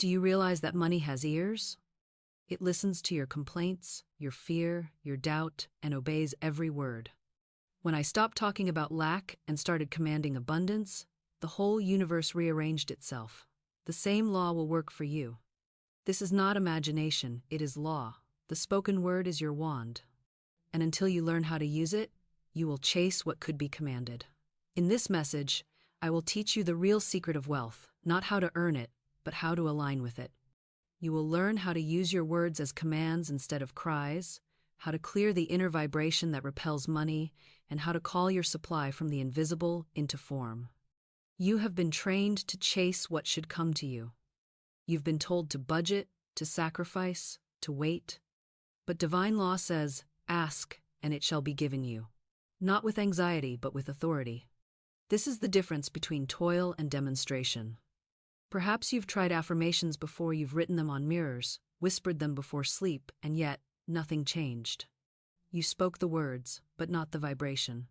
Do you realize that money has ears? It listens to your complaints, your fear, your doubt, and obeys every word. When I stopped talking about lack and started commanding abundance, the whole universe rearranged itself. The same law will work for you. This is not imagination, it is law. The spoken word is your wand. And until you learn how to use it, you will chase what could be commanded. In this message, I will teach you the real secret of wealth, not how to earn it, but how to align with it. You will learn how to use your words as commands instead of cries, how to clear the inner vibration that repels money, and how to call your supply from the invisible into form. You have been trained to chase what should come to you. You've been told to budget, to sacrifice, to wait. But divine law says, ask, and it shall be given you. Not with anxiety, but with authority. This is the difference between toil and demonstration. Perhaps you've tried affirmations before, you've written them on mirrors, whispered them before sleep, and yet, nothing changed. You spoke the words, but not the vibration.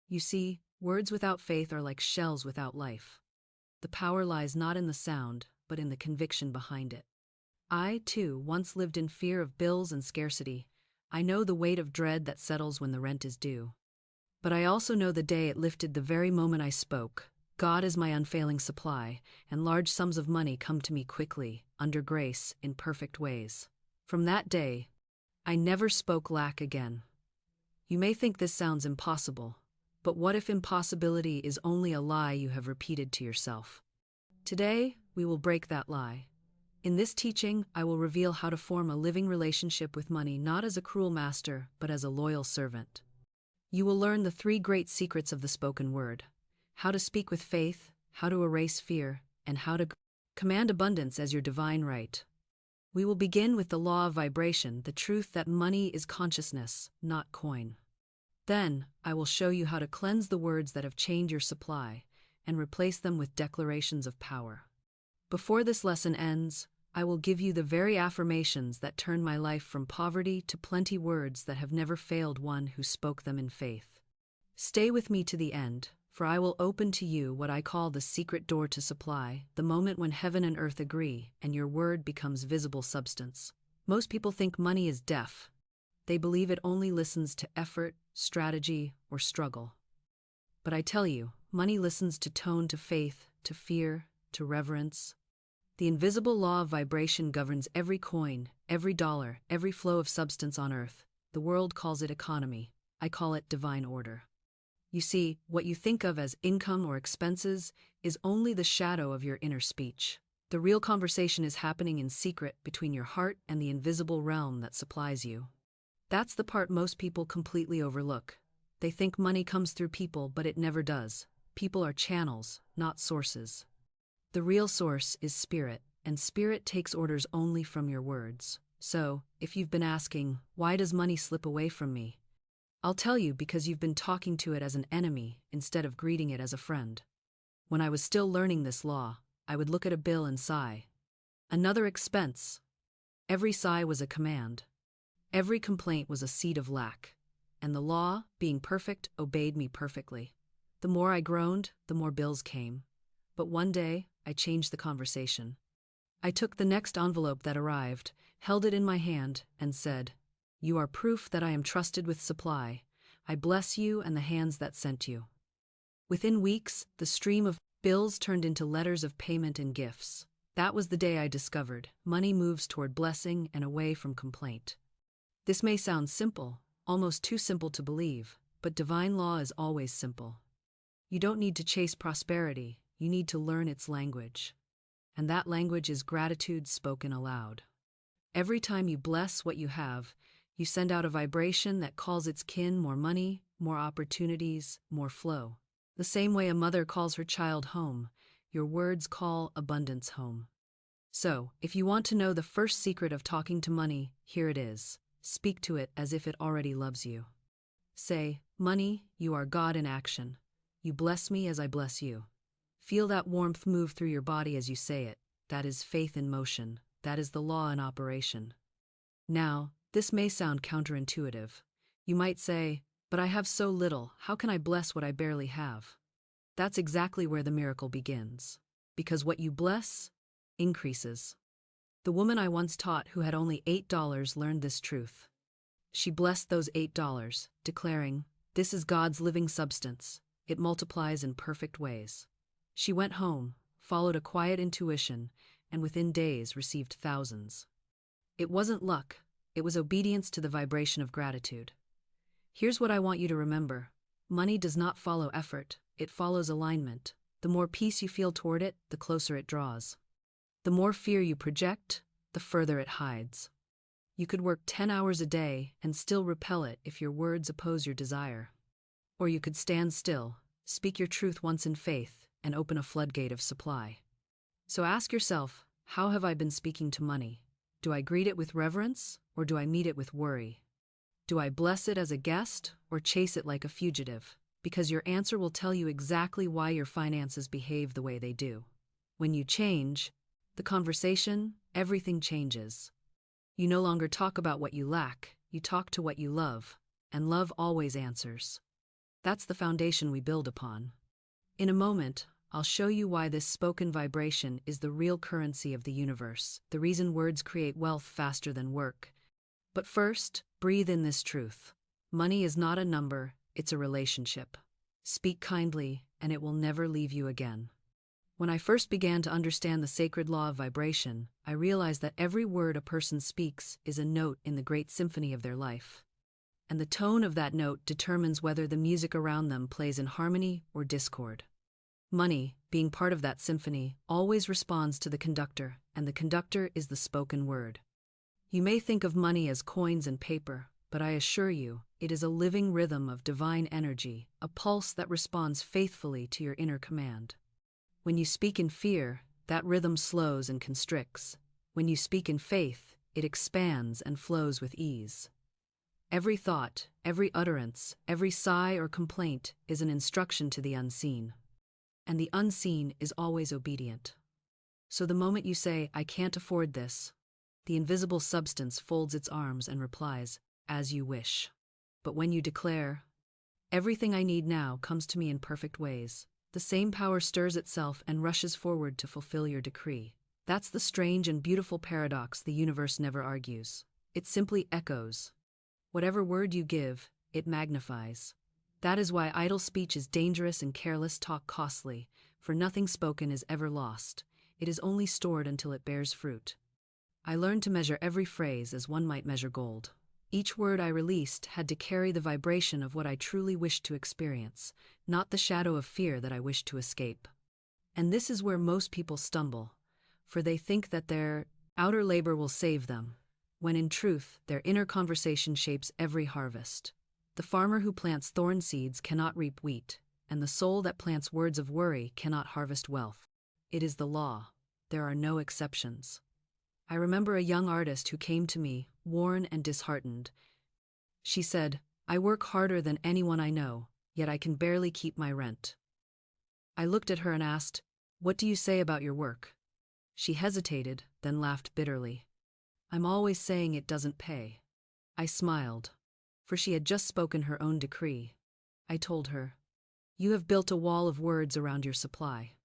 You see, words without faith are like shells without life. The power lies not in the sound, but in the conviction behind it. I, too, once lived in fear of bills and scarcity. I know the weight of dread that settles when the rent is due. But I also know the day it lifted the very moment I spoke. God is my unfailing supply, and large sums of money come to me quickly, under grace, in perfect ways. From that day, I never spoke lack again. You may think this sounds impossible, but what if impossibility is only a lie you have repeated to yourself? Today, we will break that lie. In this teaching, I will reveal how to form a living relationship with money, not as a cruel master, but as a loyal servant. You will learn the 3 great secrets of the spoken word: how to speak with faith, how to erase fear, and how to command abundance as your divine right. We will begin with the law of vibration, the truth that money is consciousness, not coin. Then, I will show you how to cleanse the words that have chained your supply and replace them with declarations of power. Before this lesson ends, I will give you the very affirmations that turn my life from poverty to plenty, words that have never failed one who spoke them in faith. Stay with me to the end, for I will open to you what I call the secret door to supply, the moment when heaven and earth agree and your word becomes visible substance. Most people think money is deaf. They believe it only listens to effort, strategy, or struggle. But I tell you, money listens to tone, to faith, to fear, to reverence. The invisible law of vibration governs every coin, every dollar, every flow of substance on earth. The world calls it economy. I call it divine order. You see, what you think of as income or expenses is only the shadow of your inner speech. The real conversation is happening in secret between your heart and the invisible realm that supplies you. That's the part most people completely overlook. They think money comes through people, but it never does. People are channels, not sources. The real source is spirit, and spirit takes orders only from your words. So, if you've been asking, why does money slip away from me? I'll tell you, because you've been talking to it as an enemy instead of greeting it as a friend. When I was still learning this law, I would look at a bill and sigh. Another expense. Every sigh was a command. Every complaint was a seed of lack. And the law, being perfect, obeyed me perfectly. The more I groaned, the more bills came. But one day, I changed the conversation. I took the next envelope that arrived, held it in my hand, and said, "You are proof that I am trusted with supply. I bless you and the hands that sent you." Within weeks, the stream of bills turned into letters of payment and gifts. That was the day I discovered money moves toward blessing and away from complaint. This may sound simple, almost too simple to believe, but divine law is always simple. You don't need to chase prosperity, you need to learn its language. And that language is gratitude spoken aloud. Every time you bless what you have, you send out a vibration that calls its kin more money, more opportunities, more flow. The same way a mother calls her child home, your words call abundance home. So, if you want to know the first secret of talking to money, here it is. Speak to it as if it already loves you. Say, "Money, you are God in action. You bless me as I bless you." Feel that warmth move through your body as you say it. That is faith in motion. That is the law in operation. Now, this may sound counterintuitive. You might say, "But I have so little, how can I bless what I barely have?" That's exactly where the miracle begins. Because what you bless increases. The woman I once taught who had only $8 learned this truth. She blessed those $8, declaring, "This is God's living substance. It multiplies in perfect ways." She went home, followed a quiet intuition, and within days received thousands. It wasn't luck, it was obedience to the vibration of gratitude. Here's what I want you to remember. Money does not follow effort, it follows alignment. The more peace you feel toward it, the closer it draws. The more fear you project, the further it hides. You could work 10 hours a day and still repel it if your words oppose your desire. Or you could stand still, speak your truth once in faith, and open a floodgate of supply. So ask yourself, how have I been speaking to money? Do I greet it with reverence, or do I meet it with worry? Do I bless it as a guest, or chase it like a fugitive? Because your answer will tell you exactly why your finances behave the way they do. When you change the conversation, everything changes. You no longer talk about what you lack, you talk to what you love, and love always answers. That's the foundation we build upon. In a moment, I'll show you why this spoken vibration is the real currency of the universe, the reason words create wealth faster than work. But first, breathe in this truth. Money is not a number, it's a relationship. Speak kindly, and it will never leave you again. When I first began to understand the sacred law of vibration, I realized that every word a person speaks is a note in the great symphony of their life. And the tone of that note determines whether the music around them plays in harmony or discord. Money, being part of that symphony, always responds to the conductor, and the conductor is the spoken word. You may think of money as coins and paper, but I assure you, it is a living rhythm of divine energy, a pulse that responds faithfully to your inner command. When you speak in fear, that rhythm slows and constricts. When you speak in faith, it expands and flows with ease. Every thought, every utterance, every sigh or complaint is an instruction to the unseen. And the unseen is always obedient. So the moment you say, "I can't afford this," the invisible substance folds its arms and replies, "As you wish." But when you declare, "Everything I need now comes to me in perfect ways," the same power stirs itself and rushes forward to fulfill your decree. That's the strange and beautiful paradox the universe never argues. It simply echoes. Whatever word you give, it magnifies. That is why idle speech is dangerous and careless talk costly, for nothing spoken is ever lost. It is only stored until it bears fruit. I learned to measure every phrase as one might measure gold. Each word I released had to carry the vibration of what I truly wished to experience, not the shadow of fear that I wished to escape. And this is where most people stumble, for they think that their outer labor will save them, when in truth, their inner conversation shapes every harvest. The farmer who plants thorn seeds cannot reap wheat, and the soul that plants words of worry cannot harvest wealth. It is the law. There are no exceptions. I remember a young artist who came to me, worn and disheartened. She said, "I work harder than anyone I know, yet I can barely keep my rent." I looked at her and asked, "What do you say about your work?" She hesitated, then laughed bitterly. "I'm always saying it doesn't pay." I smiled, for she had just spoken her own decree. I told her, "You have built a wall of words around your supply.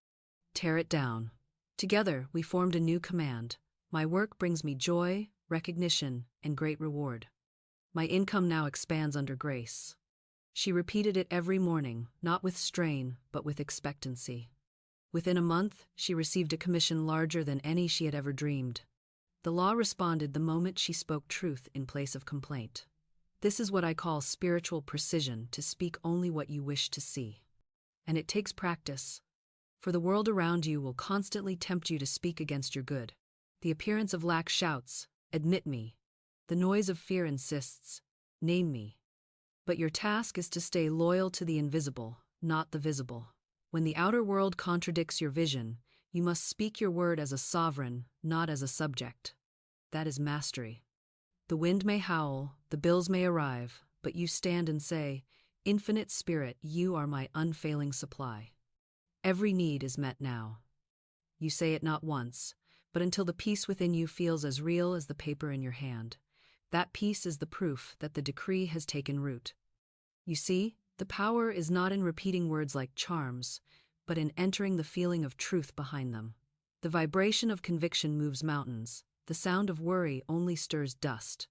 Tear it down." Together, we formed a new command. My work brings me joy, recognition, and great reward. My income now expands under grace. She repeated it every morning, not with strain, but with expectancy. Within a month, she received a commission larger than any she had ever dreamed. The law responded the moment she spoke truth in place of complaint. This is what I call spiritual precision, to speak only what you wish to see. And it takes practice, for the world around you will constantly tempt you to speak against your good. The appearance of lack shouts, "Admit me." The noise of fear insists, "Name me." But your task is to stay loyal to the invisible, not the visible. When the outer world contradicts your vision, you must speak your word as a sovereign, not as a subject. That is mastery. The wind may howl, the bills may arrive, but you stand and say, "Infinite Spirit, you are my unfailing supply." Every need is met now. You say it not once, but until the peace within you feels as real as the paper in your hand. That peace is the proof that the decree has taken root. You see, the power is not in repeating words like charms, but in entering the feeling of truth behind them. The vibration of conviction moves mountains. The sound of worry only stirs dust.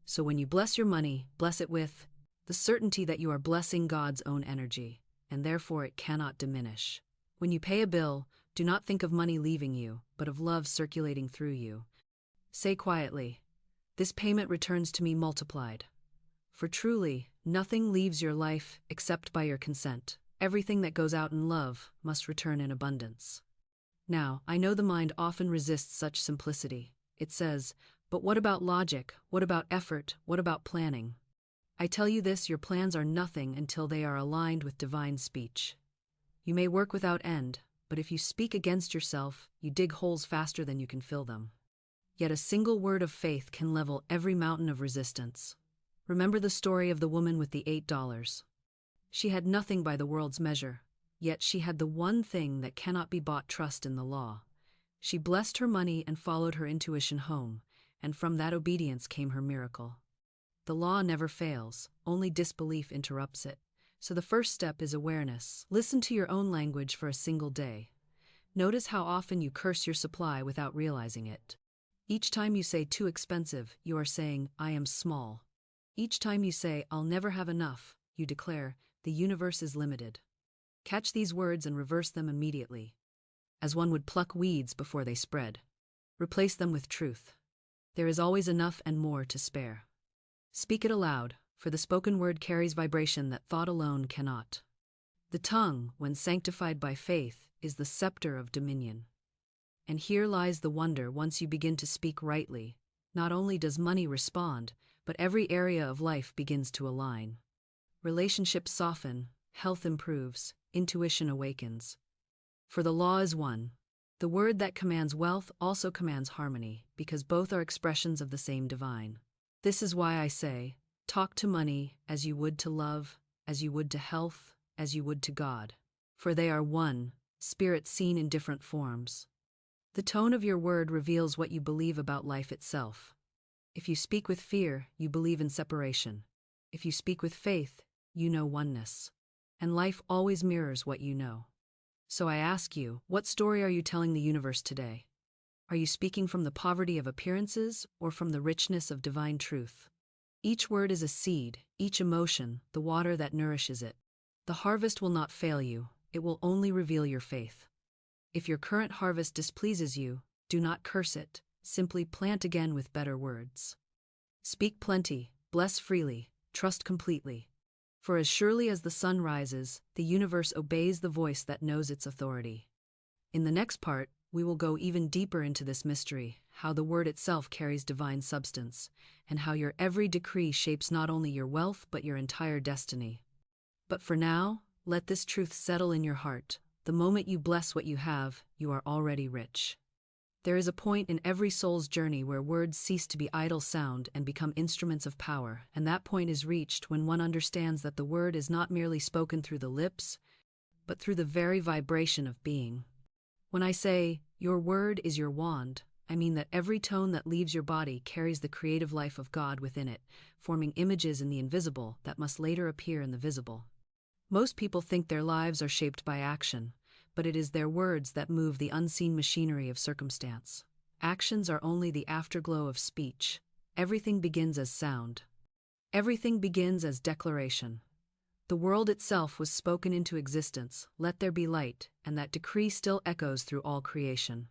So when you bless your money, bless it with the certainty that you are blessing God's own energy, and therefore it cannot diminish. When you pay a bill, do not think of money leaving you, but of love circulating through you. Say quietly, "This payment returns to me multiplied." For truly, nothing leaves your life except by your consent. Everything that goes out in love must return in abundance. Now, I know the mind often resists such simplicity. It says, "But what about logic? What about effort? What about planning?" I tell you this, your plans are nothing until they are aligned with divine speech. You may work without end, but if you speak against yourself, you dig holes faster than you can fill them. Yet a single word of faith can level every mountain of resistance. Remember the story of the woman with the $8. She had nothing by the world's measure, yet she had the one thing that cannot be bought: trust in the law. She blessed her money and followed her intuition home, and from that obedience came her miracle. The law never fails, only disbelief interrupts it. So the first step is awareness. Listen to your own language for a single day. Notice how often you curse your supply without realizing it. Each time you say "too expensive," you are saying "I am small." Each time you say "I'll never have enough," you declare "the universe is limited." Catch these words and reverse them immediately. As one would pluck weeds before they spread. Replace them with truth. There is always enough and more to spare. Speak it aloud, for the spoken word carries vibration that thought alone cannot. The tongue, when sanctified by faith, is the scepter of dominion. And here lies the wonder: once you begin to speak rightly, not only does money respond, but every area of life begins to align. Relationships soften, health improves, intuition awakens. For the law is one. The word that commands wealth also commands harmony, because both are expressions of the same divine. This is why I say, talk to money as you would to love, as you would to health, as you would to God. For they are one, spirit seen in different forms. The tone of your word reveals what you believe about life itself. If you speak with fear, you believe in separation. If you speak with faith, you know oneness. And life always mirrors what you know. So I ask you, what story are you telling the universe today? Are you speaking from the poverty of appearances or from the richness of divine truth? Each word is a seed, each emotion, the water that nourishes it. The harvest will not fail you, it will only reveal your faith. If your current harvest displeases you, do not curse it, simply plant again with better words. Speak plenty, bless freely, trust completely. For as surely as the sun rises, the universe obeys the voice that knows its authority. In the next part, we will go even deeper into this mystery, how the word itself carries divine substance, and how your every decree shapes not only your wealth but your entire destiny. But for now, let this truth settle in your heart. The moment you bless what you have, you are already rich. There is a point in every soul's journey where words cease to be idle sound and become instruments of power, and that point is reached when one understands that the word is not merely spoken through the lips, but through the very vibration of being. When I say, your word is your wand, I mean that every tone that leaves your body carries the creative life of God within it, forming images in the invisible that must later appear in the visible. Most people think their lives are shaped by action, but it is their words that move the unseen machinery of circumstance. Actions are only the afterglow of speech. Everything begins as sound. Everything begins as declaration. The world itself was spoken into existence, "Let there be light," and that decree still echoes through all creation.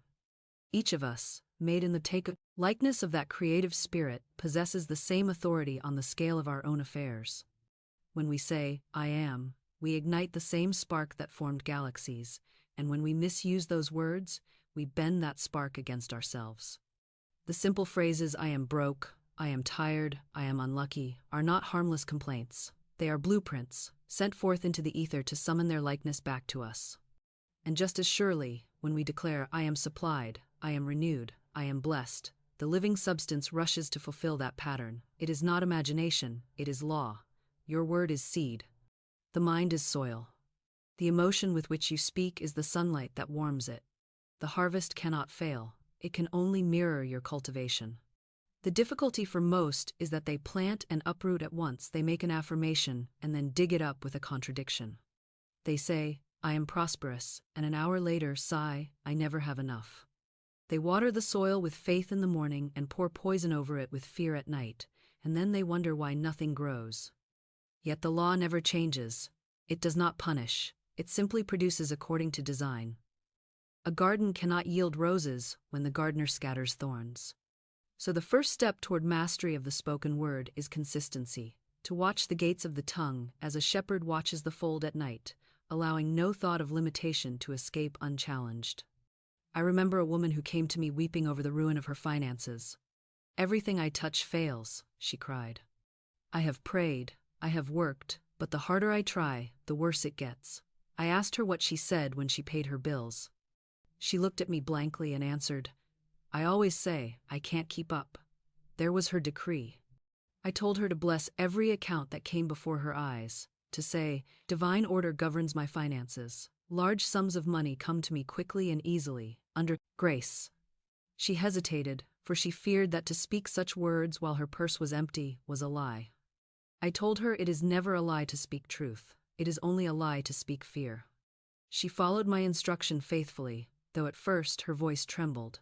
Each of us, made in the likeness of that creative spirit, possesses the same authority on the scale of our own affairs. When we say, "I am," we ignite the same spark that formed galaxies, and when we misuse those words, we bend that spark against ourselves. The simple phrases "I am broke," "I am tired," "I am unlucky" are not harmless complaints. They are blueprints, sent forth into the ether to summon their likeness back to us. And just as surely, when we declare, "I am supplied," "I am renewed," "I am blessed," the living substance rushes to fulfill that pattern. It is not imagination, it is law. Your word is seed. The mind is soil. The emotion with which you speak is the sunlight that warms it. The harvest cannot fail. It can only mirror your cultivation. The difficulty for most is that they plant and uproot at once. They make an affirmation and then dig it up with a contradiction. They say, "I am prosperous," and an hour later sigh, "I never have enough." They water the soil with faith in the morning and pour poison over it with fear at night, and then they wonder why nothing grows. Yet the law never changes. It does not punish. It simply produces according to design. A garden cannot yield roses when the gardener scatters thorns. So the first step toward mastery of the spoken word is consistency, to watch the gates of the tongue as a shepherd watches the fold at night, allowing no thought of limitation to escape unchallenged. I remember a woman who came to me weeping over the ruin of her finances. "Everything I touch fails," she cried. "I have prayed, I have worked, but the harder I try, the worse it gets." I asked her what she said when she paid her bills. She looked at me blankly and answered, "I always say, I can't keep up." There was her decree. I told her to bless every account that came before her eyes, to say, "Divine order governs my finances. Large sums of money come to me quickly and easily, under grace." She hesitated, for she feared that to speak such words while her purse was empty was a lie. I told her it is never a lie to speak truth. It is only a lie to speak fear. She followed my instruction faithfully, though at first her voice trembled.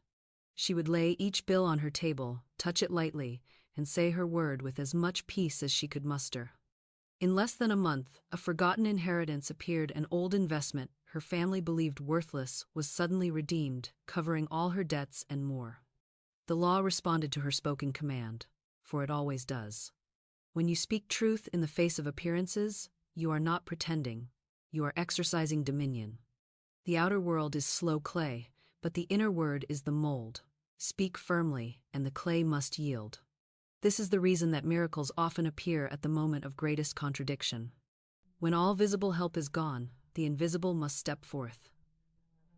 She would lay each bill on her table, touch it lightly, and say her word with as much peace as she could muster. In less than a month, a forgotten inheritance appeared. An old investment her family believed worthless was suddenly redeemed, covering all her debts and more. The law responded to her spoken command, for it always does. When you speak truth in the face of appearances, you are not pretending, you are exercising dominion. The outer world is slow clay, but the inner word is the mold. Speak firmly, and the clay must yield. This is the reason that miracles often appear at the moment of greatest contradiction. When all visible help is gone, the invisible must step forth.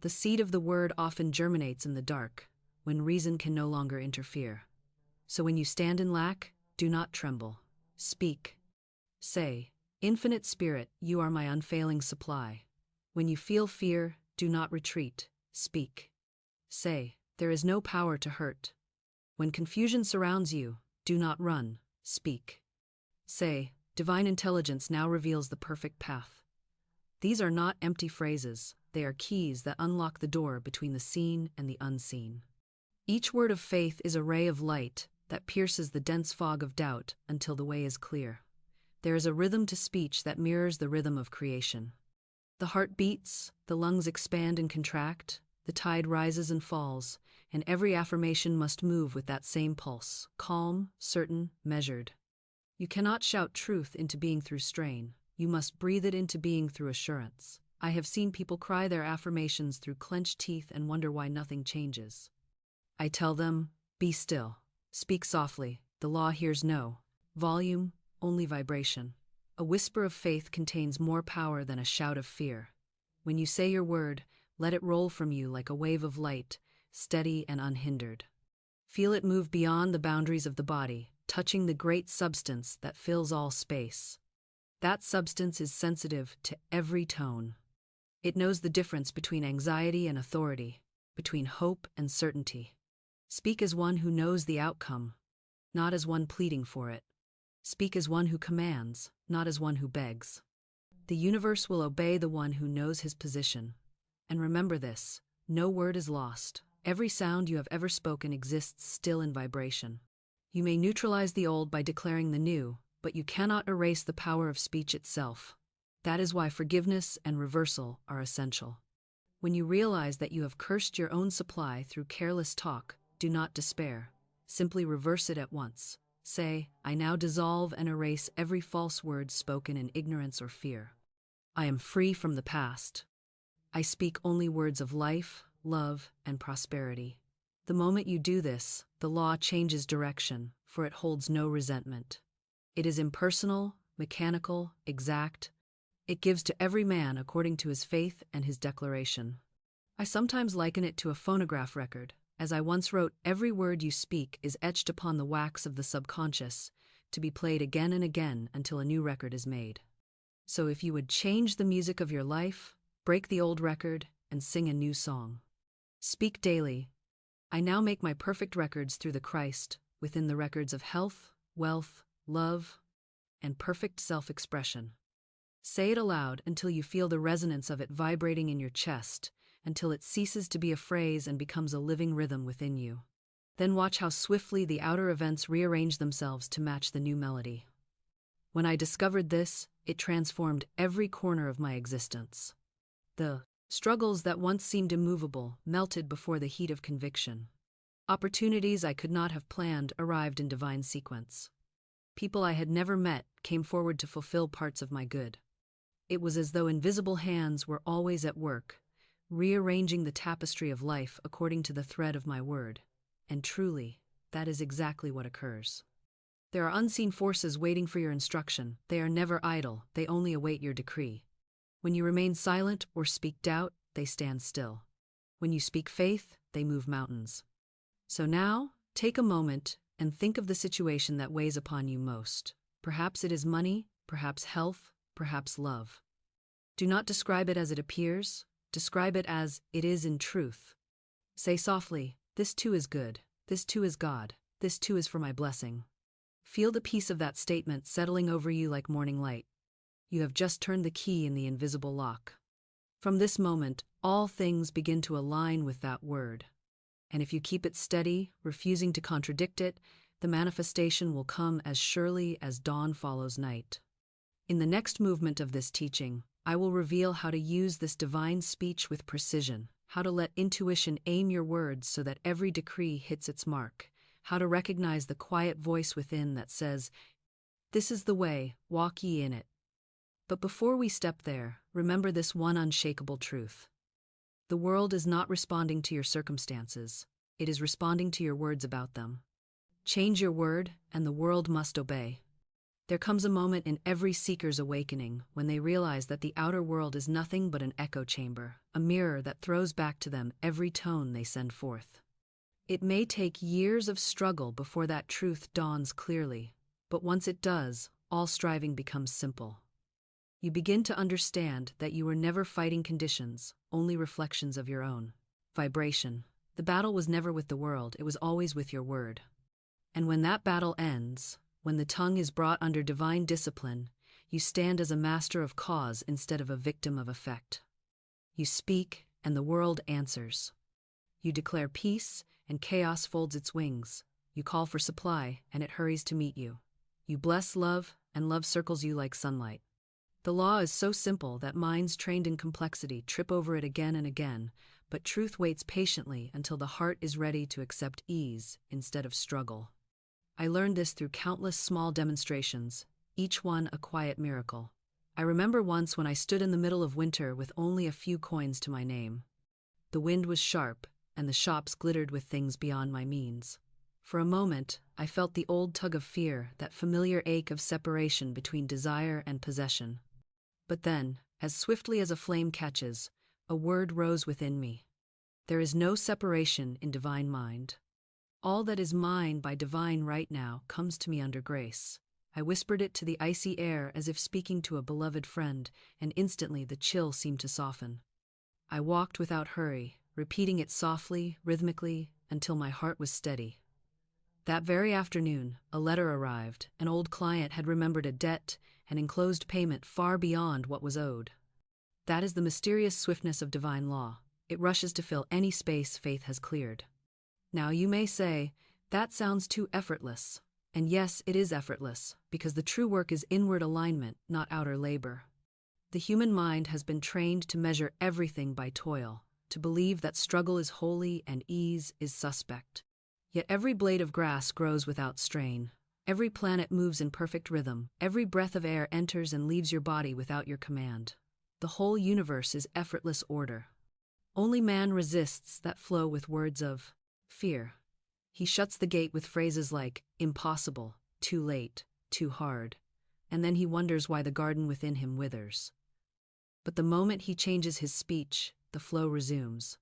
The seed of the word often germinates in the dark, when reason can no longer interfere. So when you stand in lack, do not tremble. Speak. Say, "Infinite Spirit, you are my unfailing supply." When you feel fear, do not retreat. Speak. Say, "There is no power to hurt." When confusion surrounds you, do not run. Speak. Say, "Divine intelligence now reveals the perfect path." These are not empty phrases, they are keys that unlock the door between the seen and the unseen. Each word of faith is a ray of light that pierces the dense fog of doubt until the way is clear. There is a rhythm to speech that mirrors the rhythm of creation. The heart beats, the lungs expand and contract, the tide rises and falls, and every affirmation must move with that same pulse, calm, certain, measured. You cannot shout truth into being through strain. You must breathe it into being through assurance. I have seen people cry their affirmations through clenched teeth and wonder why nothing changes. I tell them, "Be still. Speak softly. The law hears no volume, only vibration." A whisper of faith contains more power than a shout of fear. When you say your word, let it roll from you like a wave of light, steady and unhindered. Feel it move beyond the boundaries of the body, touching the great substance that fills all space. That substance is sensitive to every tone. It knows the difference between anxiety and authority, between hope and certainty. Speak as one who knows the outcome, not as one pleading for it. Speak as one who commands, not as one who begs. The universe will obey the one who knows his position. And remember this, no word is lost. Every sound you have ever spoken exists still in vibration. You may neutralize the old by declaring the new, but you cannot erase the power of speech itself. That is why forgiveness and reversal are essential. When you realize that you have cursed your own supply through careless talk, do not despair. Simply reverse it at once. Say, "I now dissolve and erase every false word spoken in ignorance or fear. I am free from the past. I speak only words of life, love, and prosperity." The moment you do this, the law changes direction, for it holds no resentment. It is impersonal, mechanical, exact. It gives to every man according to his faith and his declaration. I sometimes liken it to a phonograph record. As I once wrote, every word you speak is etched upon the wax of the subconscious, to be played again and again until a new record is made. So if you would change the music of your life, break the old record, and sing a new song. Speak daily. I now make my perfect records through the Christ, within the records of health, wealth, love, and perfect self-expression. Say it aloud until you feel the resonance of it vibrating in your chest, until it ceases to be a phrase and becomes a living rhythm within you. Then watch how swiftly the outer events rearrange themselves to match the new melody. When I discovered this, it transformed every corner of my existence. The struggles that once seemed immovable melted before the heat of conviction. Opportunities I could not have planned arrived in divine sequence. People I had never met came forward to fulfill parts of my good. It was as though invisible hands were always at work, rearranging the tapestry of life according to the thread of my word. And truly, that is exactly what occurs. There are unseen forces waiting for your instruction. They are never idle, they only await your decree. When you remain silent or speak doubt, they stand still. When you speak faith, they move mountains. So now, take a moment and think of the situation that weighs upon you most. Perhaps it is money, perhaps health, perhaps love. Do not describe it as it appears, describe it as it is in truth. Say softly, "This too is good, this too is God, this too is for my blessing." Feel the peace of that statement settling over you like morning light. You have just turned the key in the invisible lock. From this moment, all things begin to align with that word. And if you keep it steady, refusing to contradict it, the manifestation will come as surely as dawn follows night. In the next movement of this teaching, I will reveal how to use this divine speech with precision, how to let intuition aim your words so that every decree hits its mark, how to recognize the quiet voice within that says, "This is the way, walk ye in it." But before we step there, remember this one unshakable truth. The world is not responding to your circumstances, it is responding to your words about them. Change your word, and the world must obey. There comes a moment in every seeker's awakening when they realize that the outer world is nothing but an echo chamber, a mirror that throws back to them every tone they send forth. It may take years of struggle before that truth dawns clearly, but once it does, all striving becomes simple. You begin to understand that you were never fighting conditions, only reflections of your own vibration. The battle was never with the world, it was always with your word. And when that battle ends, when the tongue is brought under divine discipline, you stand as a master of cause instead of a victim of effect. You speak, and the world answers. You declare peace, and chaos folds its wings. You call for supply, and it hurries to meet you. You bless love, and love circles you like sunlight. The law is so simple that minds trained in complexity trip over it again and again, but truth waits patiently until the heart is ready to accept ease instead of struggle. I learned this through countless small demonstrations, each one a quiet miracle. I remember once when I stood in the middle of winter with only a few coins to my name. The wind was sharp, and the shops glittered with things beyond my means. For a moment, I felt the old tug of fear, that familiar ache of separation between desire and possession. But then, as swiftly as a flame catches, a word rose within me. There is no separation in divine mind. All that is mine by divine right now comes to me under grace. I whispered it to the icy air as if speaking to a beloved friend, and instantly the chill seemed to soften. I walked without hurry, repeating it softly, rhythmically, until my heart was steady. That very afternoon, a letter arrived. An old client had remembered a debt and enclosed payment far beyond what was owed. That is the mysterious swiftness of divine law. It rushes to fill any space faith has cleared. Now you may say, that sounds too effortless. And yes, it is effortless, because the true work is inward alignment, not outer labor. The human mind has been trained to measure everything by toil, to believe that struggle is holy and ease is suspect. Yet every blade of grass grows without strain. Every planet moves in perfect rhythm. Every breath of air enters and leaves your body without your command. The whole universe is effortless order. Only man resists that flow with words of fear. He shuts the gate with phrases like impossible, too late, too hard, and then he wonders why the garden within him withers. But the moment he changes his speech, the flow resumes.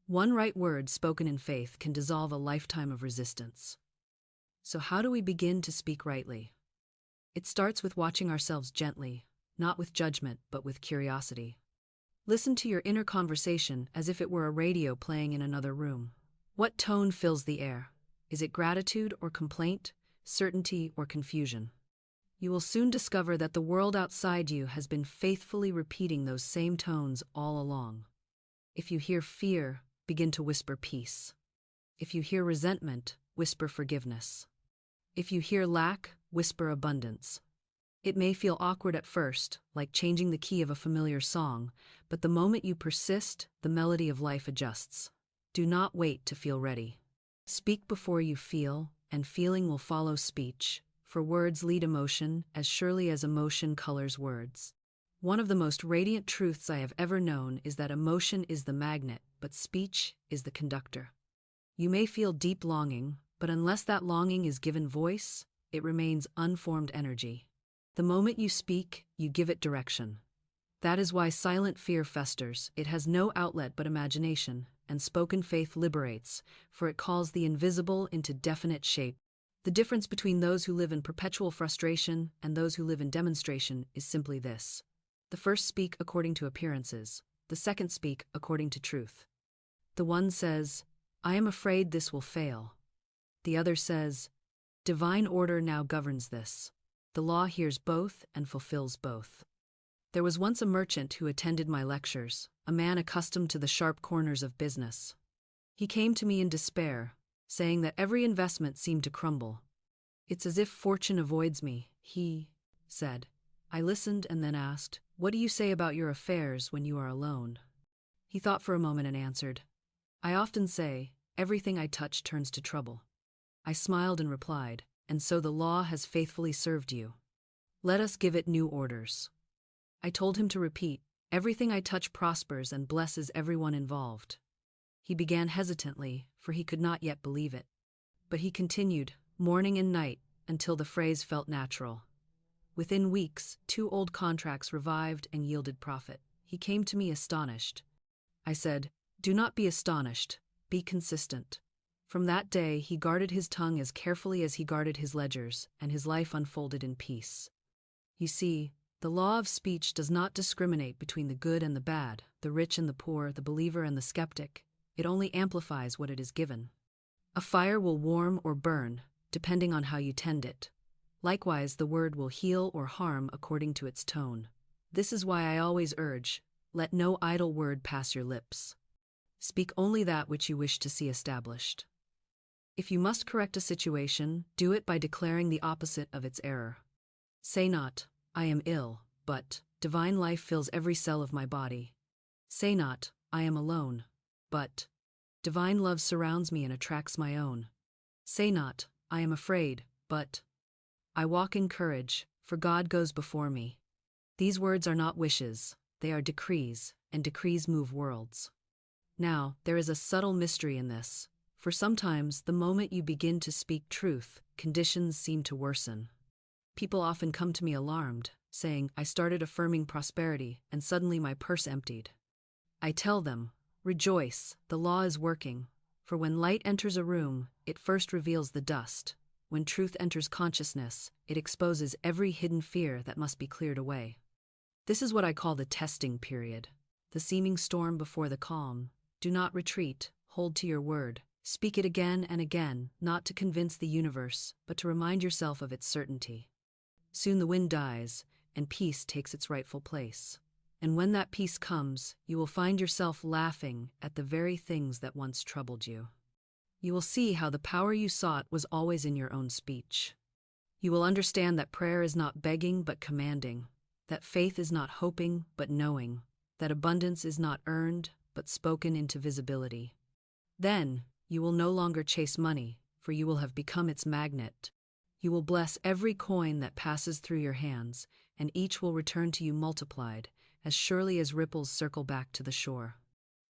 One right word spoken in faith can dissolve a lifetime of resistance. So how do we begin to speak rightly? It starts with watching ourselves gently, not with judgment, but with curiosity. Listen to your inner conversation as if it were a radio playing in another room. What tone fills the air? Is it gratitude or complaint, certainty or confusion? You will soon discover that the world outside you has been faithfully repeating those same tones all along. If you hear fear, begin to whisper peace. If you hear resentment, whisper forgiveness. If you hear lack, whisper abundance. It may feel awkward at first, like changing the key of a familiar song, but the moment you persist, the melody of life adjusts. Do not wait to feel ready. Speak before you feel, and feeling will follow speech, for words lead emotion as surely as emotion colors words. One of the most radiant truths I have ever known is that emotion is the magnet, but speech is the conductor. You may feel deep longing, but unless that longing is given voice, it remains unformed energy. The moment you speak, you give it direction. That is why silent fear festers. It has no outlet but imagination, and spoken faith liberates, for it calls the invisible into definite shape. The difference between those who live in perpetual frustration and those who live in demonstration is simply this. The first speak according to appearances, the second speak according to truth. The one says, "I am afraid this will fail." The other says, "Divine order now governs this." The law hears both and fulfills both. There was once a merchant who attended my lectures, a man accustomed to the sharp corners of business. He came to me in despair, saying that every investment seemed to crumble. "It's as if fortune avoids me," he said. I listened and then asked, "What do you say about your affairs when you are alone?" He thought for a moment and answered, "I often say, everything I touch turns to trouble." I smiled and replied, "And so the law has faithfully served you. Let us give it new orders." I told him to repeat, "Everything I touch prospers and blesses everyone involved." He began hesitantly, for he could not yet believe it. But he continued, morning and night, until the phrase felt natural. Within weeks, 2 old contracts revived and yielded profit. He came to me astonished. I said, "Do not be astonished, be consistent." From that day, he guarded his tongue as carefully as he guarded his ledgers, and his life unfolded in peace. You see, the law of speech does not discriminate between the good and the bad, the rich and the poor, the believer and the skeptic. It only amplifies what it is given. A fire will warm or burn, depending on how you tend it. Likewise, the word will heal or harm according to its tone. This is why I always urge, let no idle word pass your lips. Speak only that which you wish to see established. If you must correct a situation, do it by declaring the opposite of its error. Say not, "I am ill," but, "Divine life fills every cell of my body." Say not, "I am alone," but, "Divine love surrounds me and attracts my own." Say not, "I am afraid," but, "I walk in courage, for God goes before me." These words are not wishes, they are decrees, and decrees move worlds. Now, there is a subtle mystery in this. For sometimes, the moment you begin to speak truth, conditions seem to worsen. People often come to me alarmed, saying, "I started affirming prosperity, and suddenly my purse emptied." I tell them, "Rejoice, the law is working, for when light enters a room, it first reveals the dust. When truth enters consciousness, it exposes every hidden fear that must be cleared away." This is what I call the testing period, the seeming storm before the calm. Do not retreat, hold to your word. Speak it again and again, not to convince the universe, but to remind yourself of its certainty. Soon the wind dies, and peace takes its rightful place. And when that peace comes, you will find yourself laughing at the very things that once troubled you. You will see how the power you sought was always in your own speech. You will understand that prayer is not begging but commanding, that faith is not hoping but knowing, that abundance is not earned but spoken into visibility. Then, you will no longer chase money, for you will have become its magnet. You will bless every coin that passes through your hands, and each will return to you multiplied, as surely as ripples circle back to the shore.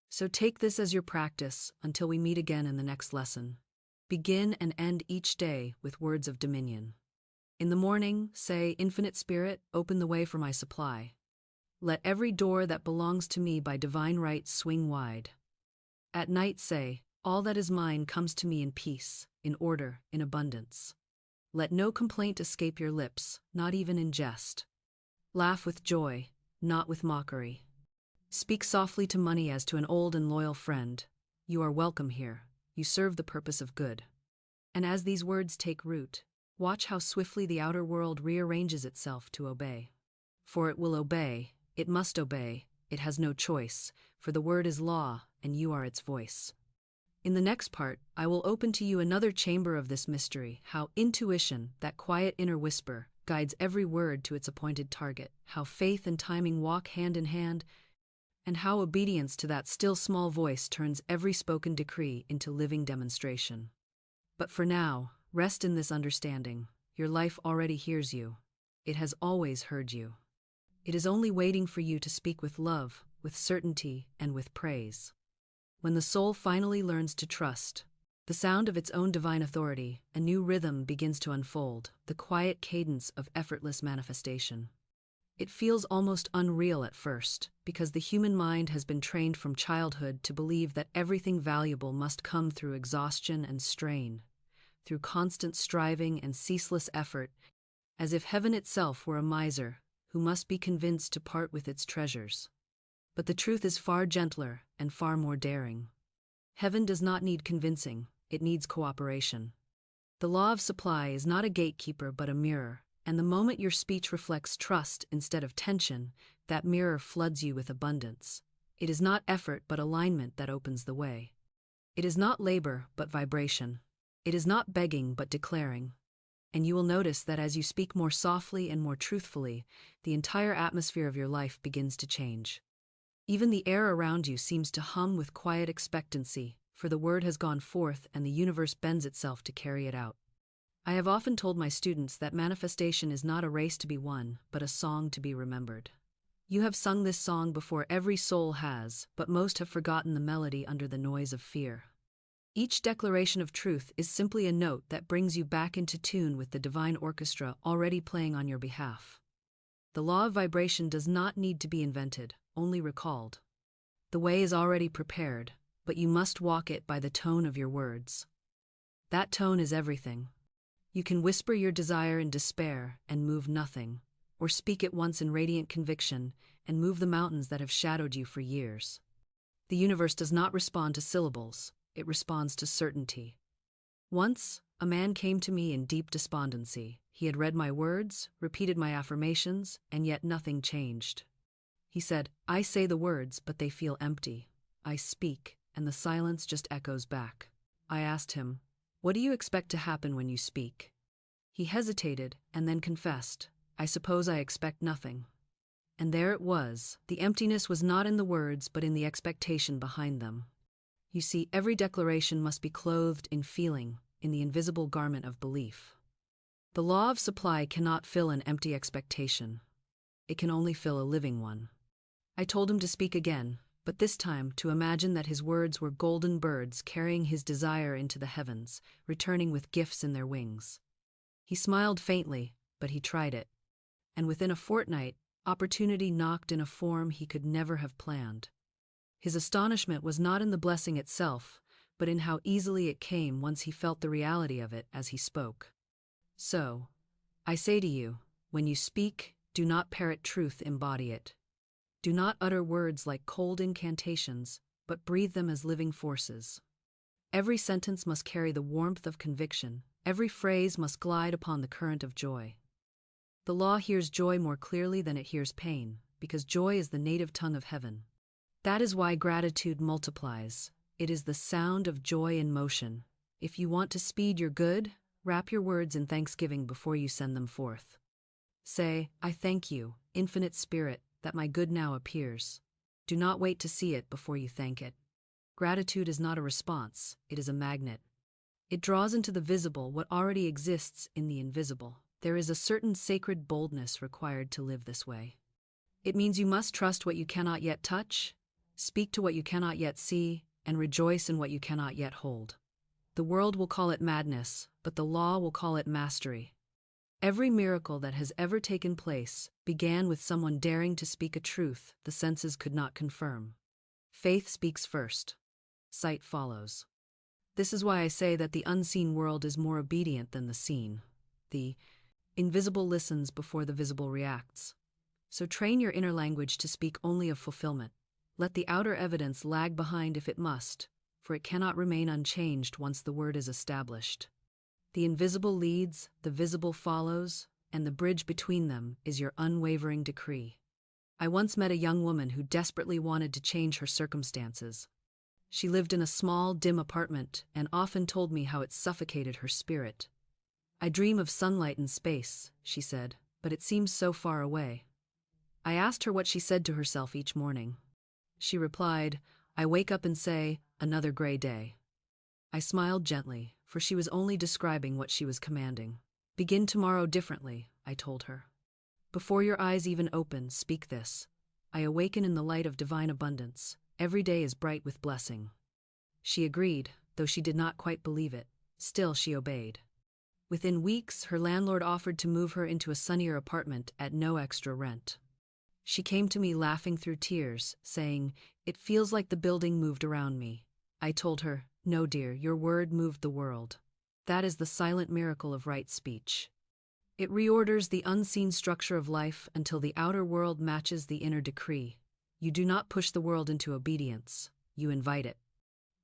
So take this as your practice until we meet again in the next lesson. Begin and end each day with words of dominion. In the morning, say, "Infinite Spirit, open the way for my supply. Let every door that belongs to me by divine right swing wide." At night, say, "All that is mine comes to me in peace, in order, in abundance." Let no complaint escape your lips, not even in jest. Laugh with joy, not with mockery. Speak softly to money as to an old and loyal friend. You are welcome here. You serve the purpose of good. And as these words take root, watch how swiftly the outer world rearranges itself to obey. For it will obey, it must obey, it has no choice, for the word is law, and you are its voice. In the next part, I will open to you another chamber of this mystery, how intuition, that quiet inner whisper, guides every word to its appointed target, how faith and timing walk hand in hand, and how obedience to that still small voice turns every spoken decree into living demonstration. But for now, rest in this understanding. Your life already hears you. It has always heard you. It is only waiting for you to speak with love, with certainty, and with praise. When the soul finally learns to trust the sound of its own divine authority, a new rhythm begins to unfold, the quiet cadence of effortless manifestation. It feels almost unreal at first, because the human mind has been trained from childhood to believe that everything valuable must come through exhaustion and strain, through constant striving and ceaseless effort, as if heaven itself were a miser who must be convinced to part with its treasures. But the truth is far gentler and far more daring. Heaven does not need convincing, it needs cooperation. The law of supply is not a gatekeeper but a mirror, and the moment your speech reflects trust instead of tension, that mirror floods you with abundance. It is not effort but alignment that opens the way. It is not labor but vibration. It is not begging but declaring. And you will notice that as you speak more softly and more truthfully, the entire atmosphere of your life begins to change. Even the air around you seems to hum with quiet expectancy, for the word has gone forth and the universe bends itself to carry it out. I have often told my students that manifestation is not a race to be won, but a song to be remembered. You have sung this song before every soul has, but most have forgotten the melody under the noise of fear. Each declaration of truth is simply a note that brings you back into tune with the divine orchestra already playing on your behalf. The law of vibration does not need to be invented, only recalled. The way is already prepared, but you must walk it by the tone of your words. That tone is everything. You can whisper your desire in despair and move nothing, or speak it once in radiant conviction and move the mountains that have shadowed you for years. The universe does not respond to syllables, it responds to certainty. Once, a man came to me in deep despondency. He had read my words, repeated my affirmations, and yet nothing changed. He said, "I say the words, but they feel empty. I speak, and the silence just echoes back." I asked him, "What do you expect to happen when you speak?" He hesitated and then confessed, "I suppose I expect nothing." And there it was. The emptiness was not in the words, but in the expectation behind them. You see, every declaration must be clothed in feeling, in the invisible garment of belief. The law of supply cannot fill an empty expectation. It can only fill a living one. I told him to speak again, but this time to imagine that his words were golden birds carrying his desire into the heavens, returning with gifts in their wings. He smiled faintly, but he tried it. And within a fortnight, opportunity knocked in a form he could never have planned. His astonishment was not in the blessing itself, but in how easily it came once he felt the reality of it as he spoke. So, I say to you, when you speak, do not parrot truth, embody it. Do not utter words like cold incantations, but breathe them as living forces. Every sentence must carry the warmth of conviction, every phrase must glide upon the current of joy. The law hears joy more clearly than it hears pain, because joy is the native tongue of heaven. That is why gratitude multiplies. It is the sound of joy in motion. If you want to speed your good, wrap your words in thanksgiving before you send them forth. Say, "I thank you, infinite spirit, that my good now appears." Do not wait to see it before you thank it. Gratitude is not a response, it is a magnet. It draws into the visible what already exists in the invisible. There is a certain sacred boldness required to live this way. It means you must trust what you cannot yet touch, speak to what you cannot yet see, and rejoice in what you cannot yet hold. The world will call it madness, but the law will call it mastery. Every miracle that has ever taken place began with someone daring to speak a truth the senses could not confirm. Faith speaks first. Sight follows. This is why I say that the unseen world is more obedient than the seen. The invisible listens before the visible reacts. So train your inner language to speak only of fulfillment. Let the outer evidence lag behind if it must, for it cannot remain unchanged once the word is established. The invisible leads, the visible follows, and the bridge between them is your unwavering decree. I once met a young woman who desperately wanted to change her circumstances. She lived in a small, dim apartment and often told me how it suffocated her spirit. "I dream of sunlight and space," she said, "but it seems so far away." I asked her what she said to herself each morning. She replied, "I wake up and say, another gray day." I smiled gently, for she was only describing what she was commanding. "Begin tomorrow differently," I told her. "Before your eyes even open, speak this. I awaken in the light of divine abundance. Every day is bright with blessing." She agreed, though she did not quite believe it. Still, she obeyed. Within weeks, her landlord offered to move her into a sunnier apartment at no extra rent. She came to me laughing through tears, saying, "It feels like the building moved around me." I told her, "No, dear, your word moved the world. That is the silent miracle of right speech. It reorders the unseen structure of life until the outer world matches the inner decree. You do not push the world into obedience, you invite it.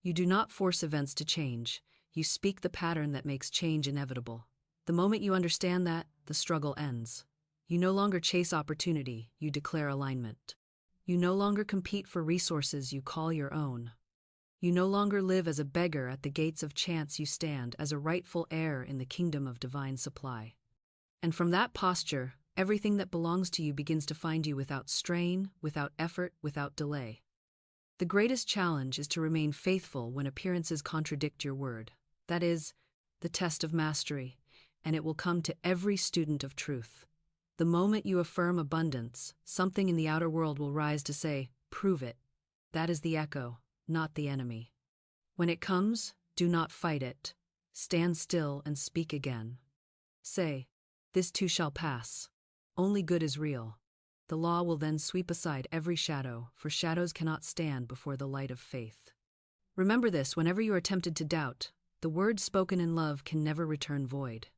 You do not force events to change, you speak the pattern that makes change inevitable. The moment you understand that, the struggle ends. You no longer chase opportunity, you declare alignment. You no longer compete for resources, you call your own. You no longer live as a beggar at the gates of chance, you stand as a rightful heir in the kingdom of divine supply. And from that posture, everything that belongs to you begins to find you without strain, without effort, without delay. The greatest challenge is to remain faithful when appearances contradict your word. That is the test of mastery, and it will come to every student of truth. The moment you affirm abundance, something in the outer world will rise to say, "Prove it." That is the echo, not the enemy. When it comes, do not fight it. Stand still and speak again. Say, "This too shall pass." Only good is real. The law will then sweep aside every shadow, for shadows cannot stand before the light of faith. Remember this whenever you are tempted to doubt: the word spoken in love can never return void.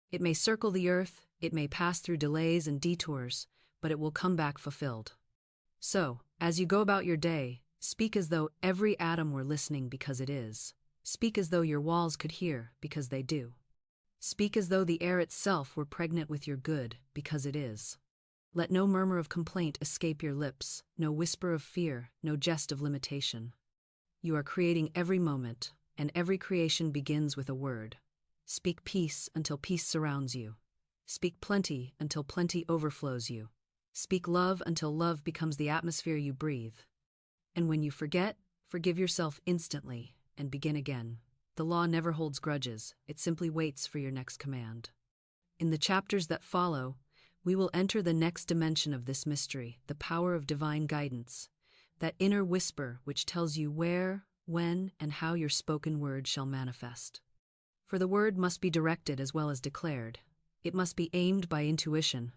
It may circle the earth, it may pass through delays and detours, but it will come back fulfilled. So, as you go about your day, speak as though every atom were listening, because it is. Speak as though your walls could hear, because they do. Speak as though the air itself were pregnant with your good, because it is. Let no murmur of complaint escape your lips, no whisper of fear, no jest of limitation. You are creating every moment, and every creation begins with a word. Speak peace until peace surrounds you. Speak plenty until plenty overflows you. Speak love until love becomes the atmosphere you breathe. And when you forget, forgive yourself instantly and begin again. The law never holds grudges, it simply waits for your next command. In the chapters that follow, we will enter the next dimension of this mystery, the power of divine guidance, that inner whisper which tells you where, when, and how your spoken word shall manifest. For the word must be directed as well as declared. It must be aimed by intuition.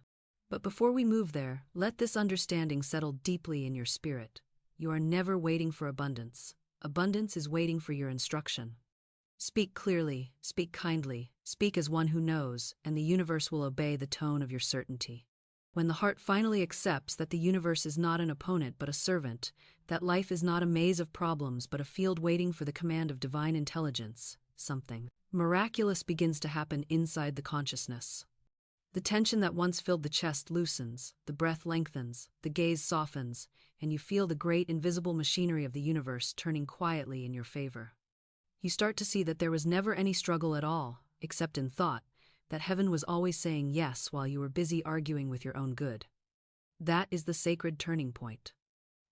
But before we move there, let this understanding settle deeply in your spirit. You are never waiting for abundance. Abundance is waiting for your instruction. Speak clearly, speak kindly, speak as one who knows, and the universe will obey the tone of your certainty. When the heart finally accepts that the universe is not an opponent but a servant, that life is not a maze of problems but a field waiting for the command of divine intelligence, something miraculous begins to happen inside the consciousness. The tension that once filled the chest loosens, the breath lengthens, the gaze softens, and you feel the great invisible machinery of the universe turning quietly in your favor. You start to see that there was never any struggle at all, except in thought, that heaven was always saying yes while you were busy arguing with your own good. That is the sacred turning point.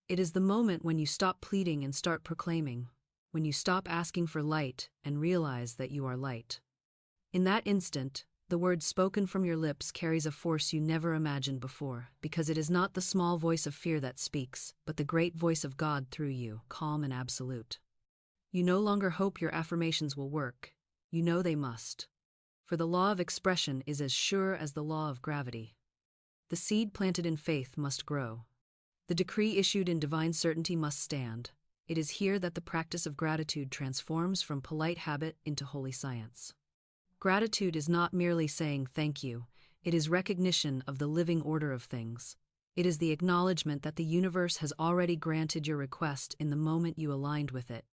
It is the moment when you stop pleading and start proclaiming, when you stop asking for light and realize that you are light. In that instant, the word spoken from your lips carries a force you never imagined before, because it is not the small voice of fear that speaks, but the great voice of God through you, calm and absolute. You no longer hope your affirmations will work. You know they must. For the law of expression is as sure as the law of gravity. The seed planted in faith must grow. The decree issued in divine certainty must stand. It is here that the practice of gratitude transforms from polite habit into holy science. Gratitude is not merely saying thank you, it is recognition of the living order of things. It is the acknowledgement that the universe has already granted your request in the moment you aligned with it.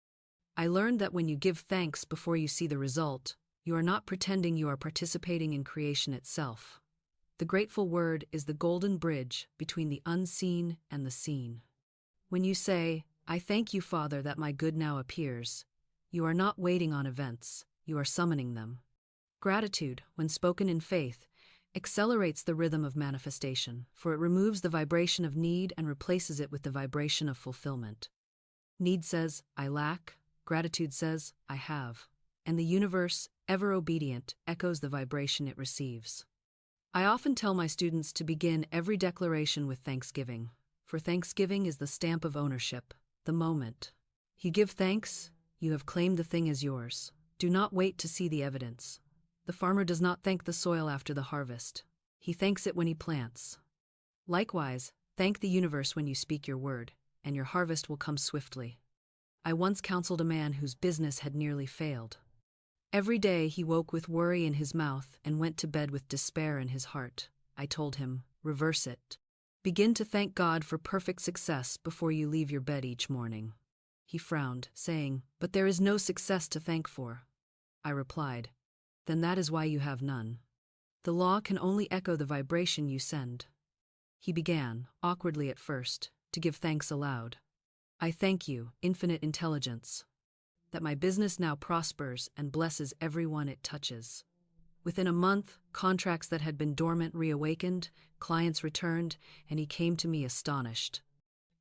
I learned that when you give thanks before you see the result, you are not pretending you are participating in creation itself. The grateful word is the golden bridge between the unseen and the seen. When you say, "I thank you, Father, that my good now appears," you are not waiting on events, you are summoning them. Gratitude, when spoken in faith, accelerates the rhythm of manifestation, for it removes the vibration of need and replaces it with the vibration of fulfillment. Need says, "I lack," gratitude says, "I have." And the universe, ever obedient, echoes the vibration it receives. I often tell my students to begin every declaration with thanksgiving, for thanksgiving is the stamp of ownership, the moment. You give thanks, you have claimed the thing as yours. Do not wait to see the evidence. The farmer does not thank the soil after the harvest. He thanks it when he plants. Likewise, thank the universe when you speak your word, and your harvest will come swiftly. I once counseled a man whose business had nearly failed. Every day he woke with worry in his mouth and went to bed with despair in his heart. I told him, reverse it. Begin to thank God for perfect success before you leave your bed each morning. He frowned, saying, "But there is no success to thank for." I replied, "Then that is why you have none. The law can only echo the vibration you send." He began, awkwardly at first, to give thanks aloud. "I thank you, infinite intelligence, that my business now prospers and blesses everyone it touches." Within a month, contracts that had been dormant reawakened, clients returned, and he came to me astonished.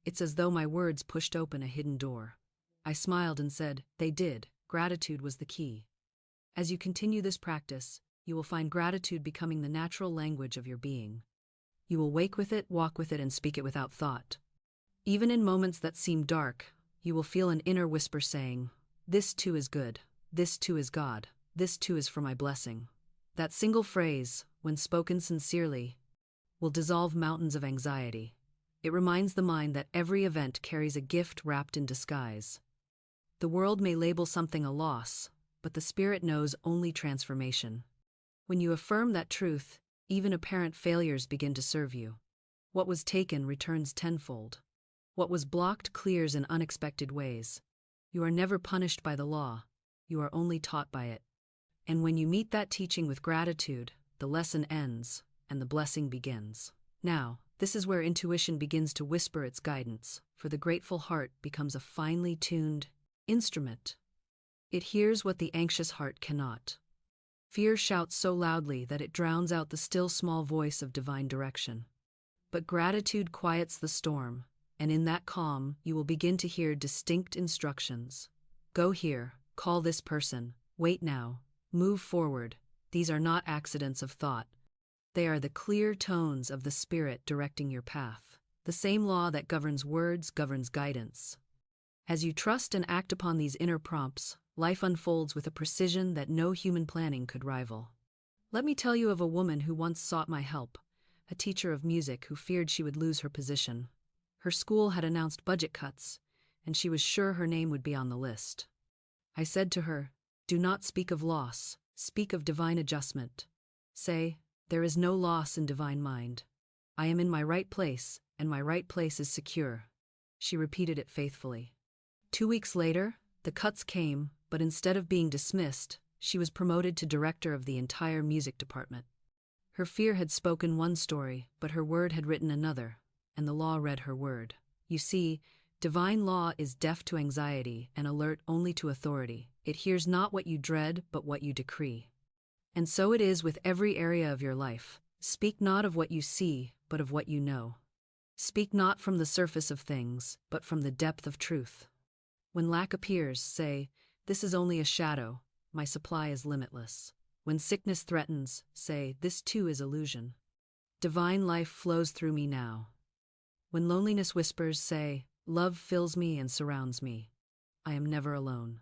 It's as though my words pushed open a hidden door. I smiled and said, "They did. Gratitude was the key." As you continue this practice, you will find gratitude becoming the natural language of your being. You will wake with it, walk with it, and speak it without thought. Even in moments that seem dark, you will feel an inner whisper saying, "This too is good. This too is God. This too is for my blessing." That single phrase, when spoken sincerely, will dissolve mountains of anxiety. It reminds the mind that every event carries a gift wrapped in disguise. The world may label something a loss, but the spirit knows only transformation. When you affirm that truth, even apparent failures begin to serve you. What was taken returns tenfold. What was blocked clears in unexpected ways. You are never punished by the law, you are only taught by it. And when you meet that teaching with gratitude, the lesson ends, and the blessing begins. Now, this is where intuition begins to whisper its guidance, for the grateful heart becomes a finely tuned instrument. It hears what the anxious heart cannot. Fear shouts so loudly that it drowns out the still small voice of divine direction. But gratitude quiets the storm, and in that calm you will begin to hear distinct instructions. Go here, call this person, wait now, move forward. These are not accidents of thought. They are the clear tones of the Spirit directing your path. The same law that governs words governs guidance. As you trust and act upon these inner prompts, life unfolds with a precision that no human planning could rival. Let me tell you of a woman who once sought my help, a teacher of music who feared she would lose her position. Her school had announced budget cuts, and she was sure her name would be on the list. I said to her, "Do not speak of loss, speak of divine adjustment. Say, there is no loss in divine mind. I am in my right place, and my right place is secure." She repeated it faithfully. 2 weeks later, the cuts came, but instead of being dismissed, she was promoted to director of the entire music department. Her fear had spoken one story, but her word had written another, and the law read her word. You see, divine law is deaf to anxiety and alert only to authority. It hears not what you dread, but what you decree. And so it is with every area of your life. Speak not of what you see, but of what you know. Speak not from the surface of things, but from the depth of truth. When lack appears, say, "This is only a shadow, my supply is limitless." When sickness threatens, say, "This too is illusion. Divine life flows through me now." When loneliness whispers, say, "Love fills me and surrounds me. I am never alone."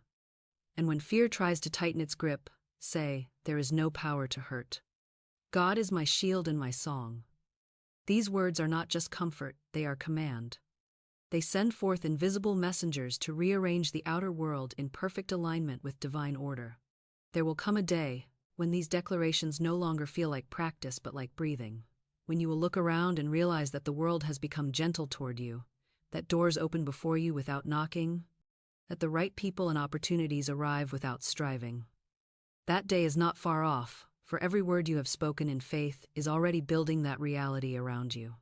And when fear tries to tighten its grip, say, "There is no power to hurt. God is my shield and my song." These words are not just comfort, they are command. They send forth invisible messengers to rearrange the outer world in perfect alignment with divine order. There will come a day when these declarations no longer feel like practice but like breathing. When you will look around and realize that the world has become gentle toward you, that doors open before you without knocking, that the right people and opportunities arrive without striving. That day is not far off, for every word you have spoken in faith is already building that reality around you.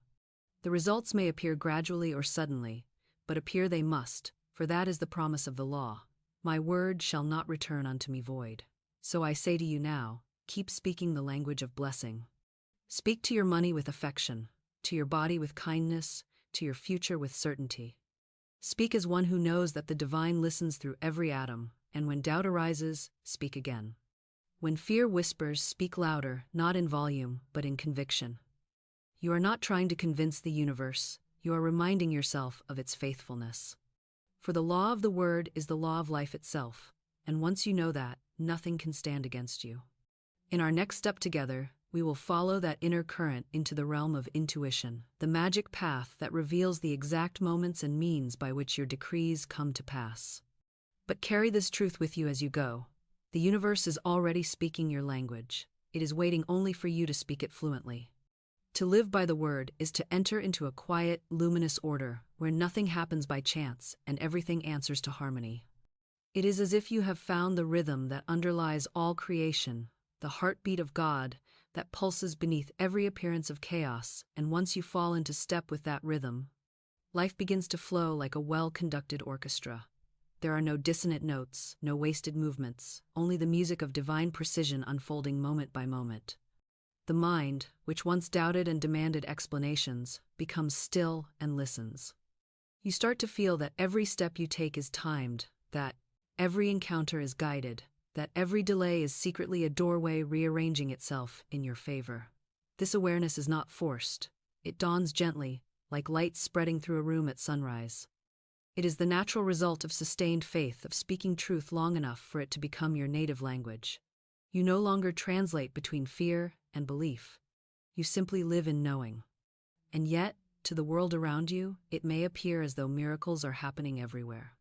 The results may appear gradually or suddenly, but appear they must, for that is the promise of the law. My word shall not return unto me void. So I say to you now, keep speaking the language of blessing. Speak to your money with affection, to your body with kindness, to your future with certainty. Speak as one who knows that the divine listens through every atom, and when doubt arises, speak again. When fear whispers, speak louder, not in volume, but in conviction. You are not trying to convince the universe, you are reminding yourself of its faithfulness. For the law of the word is the law of life itself, and once you know that, nothing can stand against you. In our next step together, we will follow that inner current into the realm of intuition, the magic path that reveals the exact moments and means by which your decrees come to pass. But carry this truth with you as you go. The universe is already speaking your language. It is waiting only for you to speak it fluently. To live by the word is to enter into a quiet, luminous order where nothing happens by chance and everything answers to harmony. It is as if you have found the rhythm that underlies all creation, the heartbeat of God that pulses beneath every appearance of chaos, and once you fall into step with that rhythm, life begins to flow like a well-conducted orchestra. There are no dissonant notes, no wasted movements, only the music of divine precision unfolding moment by moment. The mind, which once doubted and demanded explanations, becomes still and listens. You start to feel that every step you take is timed, that every encounter is guided, that every delay is secretly a doorway rearranging itself in your favor. This awareness is not forced. It dawns gently, like light spreading through a room at sunrise. It is the natural result of sustained faith, of speaking truth long enough for it to become your native language. You no longer translate between fear and belief. You simply live in knowing. And yet, to the world around you, it may appear as though miracles are happening everywhere.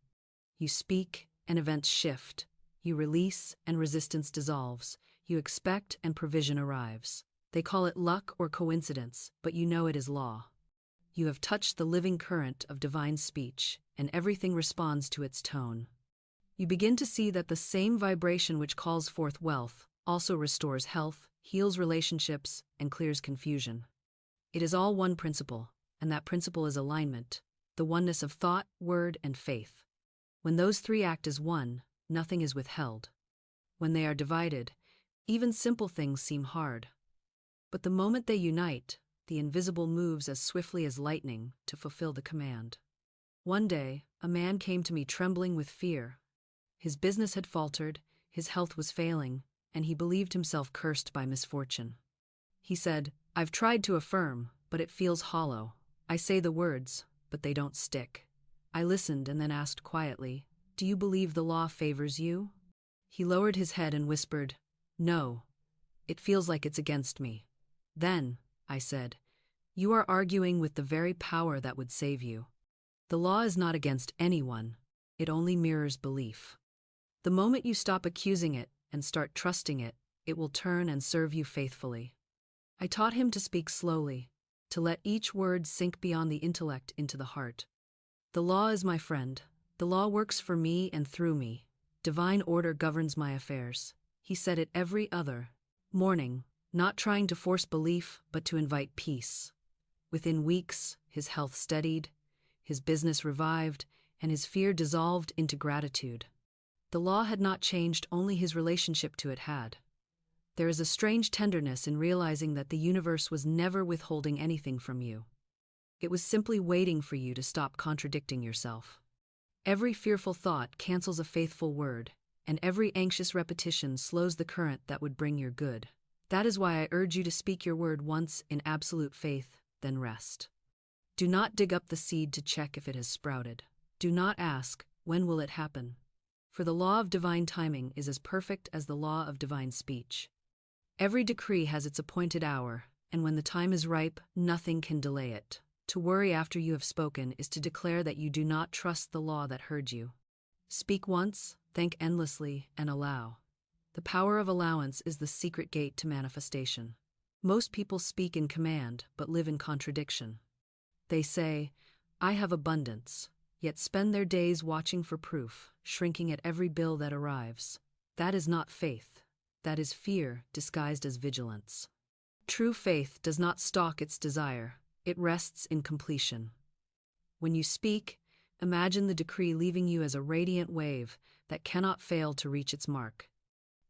You speak, and events shift. You release, and resistance dissolves. You expect, and provision arrives. They call it luck or coincidence, but you know it is law. You have touched the living current of divine speech, and everything responds to its tone. You begin to see that the same vibration which calls forth wealth also restores health, heals relationships, and clears confusion. It is all one principle, and that principle is alignment, the oneness of thought, word, and faith. When those three act as one, nothing is withheld. When they are divided, even simple things seem hard. But the moment they unite, the invisible moves as swiftly as lightning to fulfill the command. One day, a man came to me trembling with fear. His business had faltered, his health was failing, and he believed himself cursed by misfortune. He said, "I've tried to affirm, but it feels hollow. I say the words, but they don't stick." I listened and then asked quietly, "Do you believe the law favors you?" He lowered his head and whispered, "No. It feels like it's against me." "Then," I said, "you are arguing with the very power that would save you. The law is not against anyone. It only mirrors belief. The moment you stop accusing it and start trusting it, it will turn and serve you faithfully." I taught him to speak slowly, to let each word sink beyond the intellect into the heart. The law is my friend. The law works for me and through me. Divine order governs my affairs. He said it every other morning, not trying to force belief, but to invite peace. Within weeks, his health steadied, his business revived, and his fear dissolved into gratitude. The law had not changed, only his relationship to it had. There is a strange tenderness in realizing that the universe was never withholding anything from you. It was simply waiting for you to stop contradicting yourself. Every fearful thought cancels a faithful word, and every anxious repetition slows the current that would bring your good. That is why I urge you to speak your word once in absolute faith, then rest. Do not dig up the seed to check if it has sprouted. Do not ask, "When will it happen?" For the law of divine timing is as perfect as the law of divine speech. Every decree has its appointed hour, and when the time is ripe, nothing can delay it. To worry after you have spoken is to declare that you do not trust the law that heard you. Speak once, thank endlessly, and allow. The power of allowance is the secret gate to manifestation. Most people speak in command, but live in contradiction. They say, "I have abundance," yet spend their days watching for proof, shrinking at every bill that arrives. That is not faith. That is fear disguised as vigilance. True faith does not stalk its desire, it rests in completion. When you speak, imagine the decree leaving you as a radiant wave that cannot fail to reach its mark.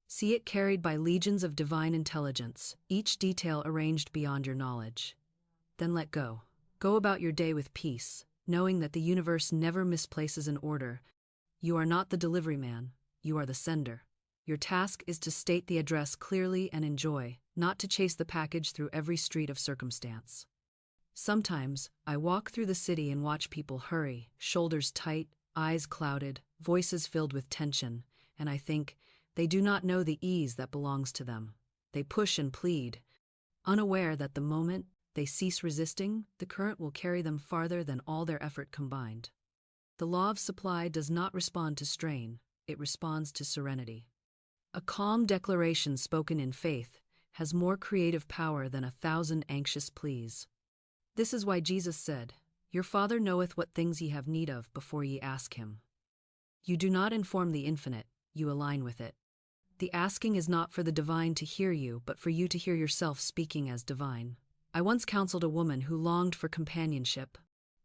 See it carried by legions of divine intelligence, each detail arranged beyond your knowledge. Then let go. Go about your day with peace, knowing that the universe never misplaces an order. You are not the delivery man, you are the sender. Your task is to state the address clearly and in joy, not to chase the package through every street of circumstance. Sometimes, I walk through the city and watch people hurry, shoulders tight, eyes clouded, voices filled with tension, and I think, they do not know the ease that belongs to them. They push and plead, unaware that the moment they cease resisting, the current will carry them farther than all their effort combined. The law of supply does not respond to strain, it responds to serenity. A calm declaration spoken in faith has more creative power than 1,000 anxious pleas. This is why Jesus said, "Your Father knoweth what things ye have need of before ye ask him." You do not inform the infinite, you align with it. The asking is not for the divine to hear you, but for you to hear yourself speaking as divine. I once counseled a woman who longed for companionship.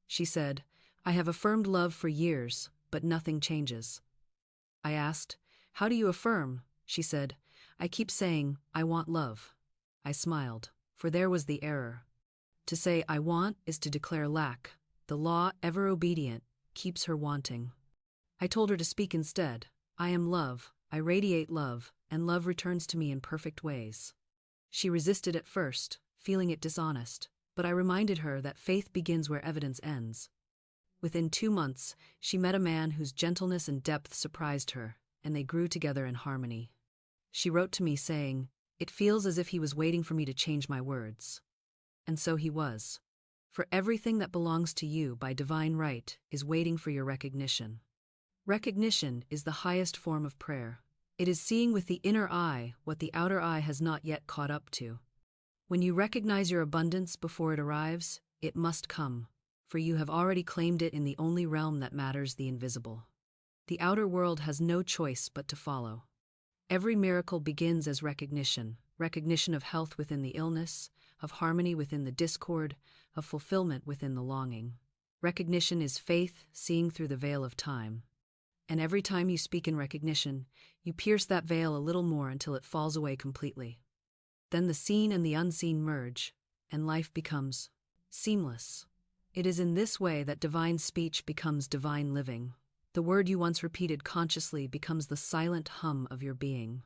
She said, "I have affirmed love for years, but nothing changes." I asked, "How do you affirm?" She said, "I keep saying, I want love." I smiled, for there was the error. To say I want is to declare lack. The law, ever obedient, keeps her wanting. I told her to speak instead. I am love, I radiate love, and love returns to me in perfect ways. She resisted at first, feeling it dishonest, but I reminded her that faith begins where evidence ends. Within 2 months, she met a man whose gentleness and depth surprised her, and they grew together in harmony. She wrote to me saying, "It feels as if he was waiting for me to change my words." And so he was. For everything that belongs to you by divine right is waiting for your recognition. Recognition is the highest form of prayer. It is seeing with the inner eye what the outer eye has not yet caught up to. When you recognize your abundance before it arrives, it must come, for you have already claimed it in the only realm that matters, the invisible. The outer world has no choice but to follow. Every miracle begins as recognition of health within the illness, of harmony within the discord, of fulfillment within the longing. Recognition is faith seeing through the veil of time. And every time you speak in recognition, you pierce that veil a little more until it falls away completely. Then the seen and the unseen merge, and life becomes seamless. It is in this way that divine speech becomes divine living. The word you once repeated consciously becomes the silent hum of your being.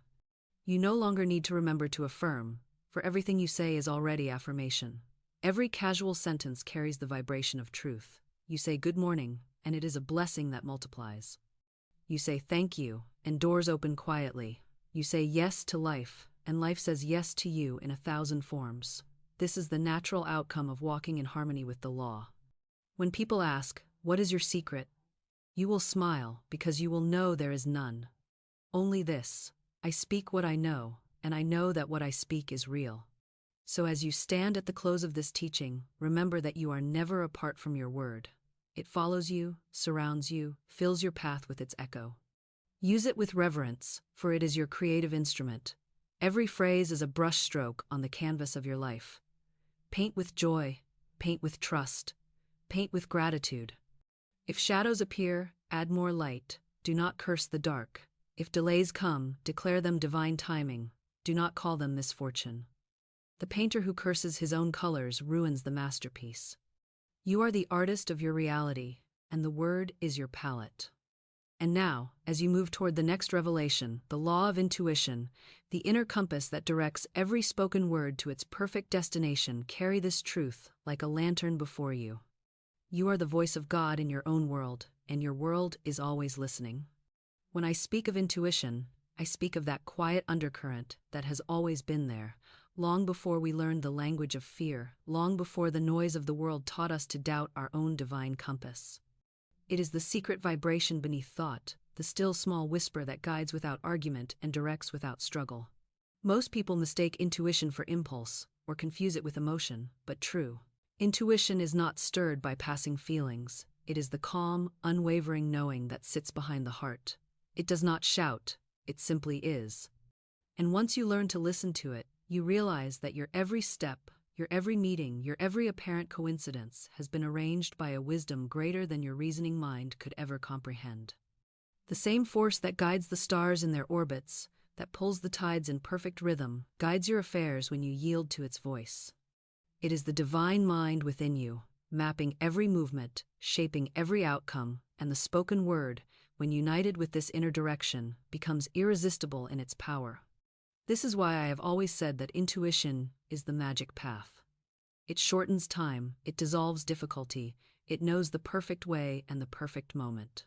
You no longer need to remember to affirm, for everything you say is already affirmation. Every casual sentence carries the vibration of truth. You say good morning, and it is a blessing that multiplies. You say thank you, and doors open quietly. You say yes to life, and life says yes to you in 1,000 forms. This is the natural outcome of walking in harmony with the law. When people ask, "What is your secret?" you will smile because you will know there is none. Only this: I speak what I know, and I know that what I speak is real. So as you stand at the close of this teaching, remember that you are never apart from your word. It follows you, surrounds you, fills your path with its echo. Use it with reverence, for it is your creative instrument. Every phrase is a brushstroke on the canvas of your life. Paint with joy, paint with trust, paint with gratitude. If shadows appear, add more light. Do not curse the dark. If delays come, declare them divine timing. Do not call them misfortune. The painter who curses his own colors ruins the masterpiece. You are the artist of your reality, and the word is your palette. And now, as you move toward the next revelation, the law of intuition, the inner compass that directs every spoken word to its perfect destination, carry this truth like a lantern before you. You are the voice of God in your own world, and your world is always listening. When I speak of intuition, I speak of that quiet undercurrent that has always been there, long before we learned the language of fear, long before the noise of the world taught us to doubt our own divine compass. It is the secret vibration beneath thought, the still small whisper that guides without argument and directs without struggle. Most people mistake intuition for impulse, or confuse it with emotion, but true intuition is not stirred by passing feelings. It is the calm, unwavering knowing that sits behind the heart. It does not shout, it simply is. And once you learn to listen to it, you realize that your every step, your every meeting, your every apparent coincidence has been arranged by a wisdom greater than your reasoning mind could ever comprehend. The same force that guides the stars in their orbits, that pulls the tides in perfect rhythm, guides your affairs when you yield to its voice. It is the divine mind within you, mapping every movement, shaping every outcome, and the spoken word, when united with this inner direction, becomes irresistible in its power. This is why I have always said that intuition is the magic path. It shortens time, it dissolves difficulty, it knows the perfect way and the perfect moment.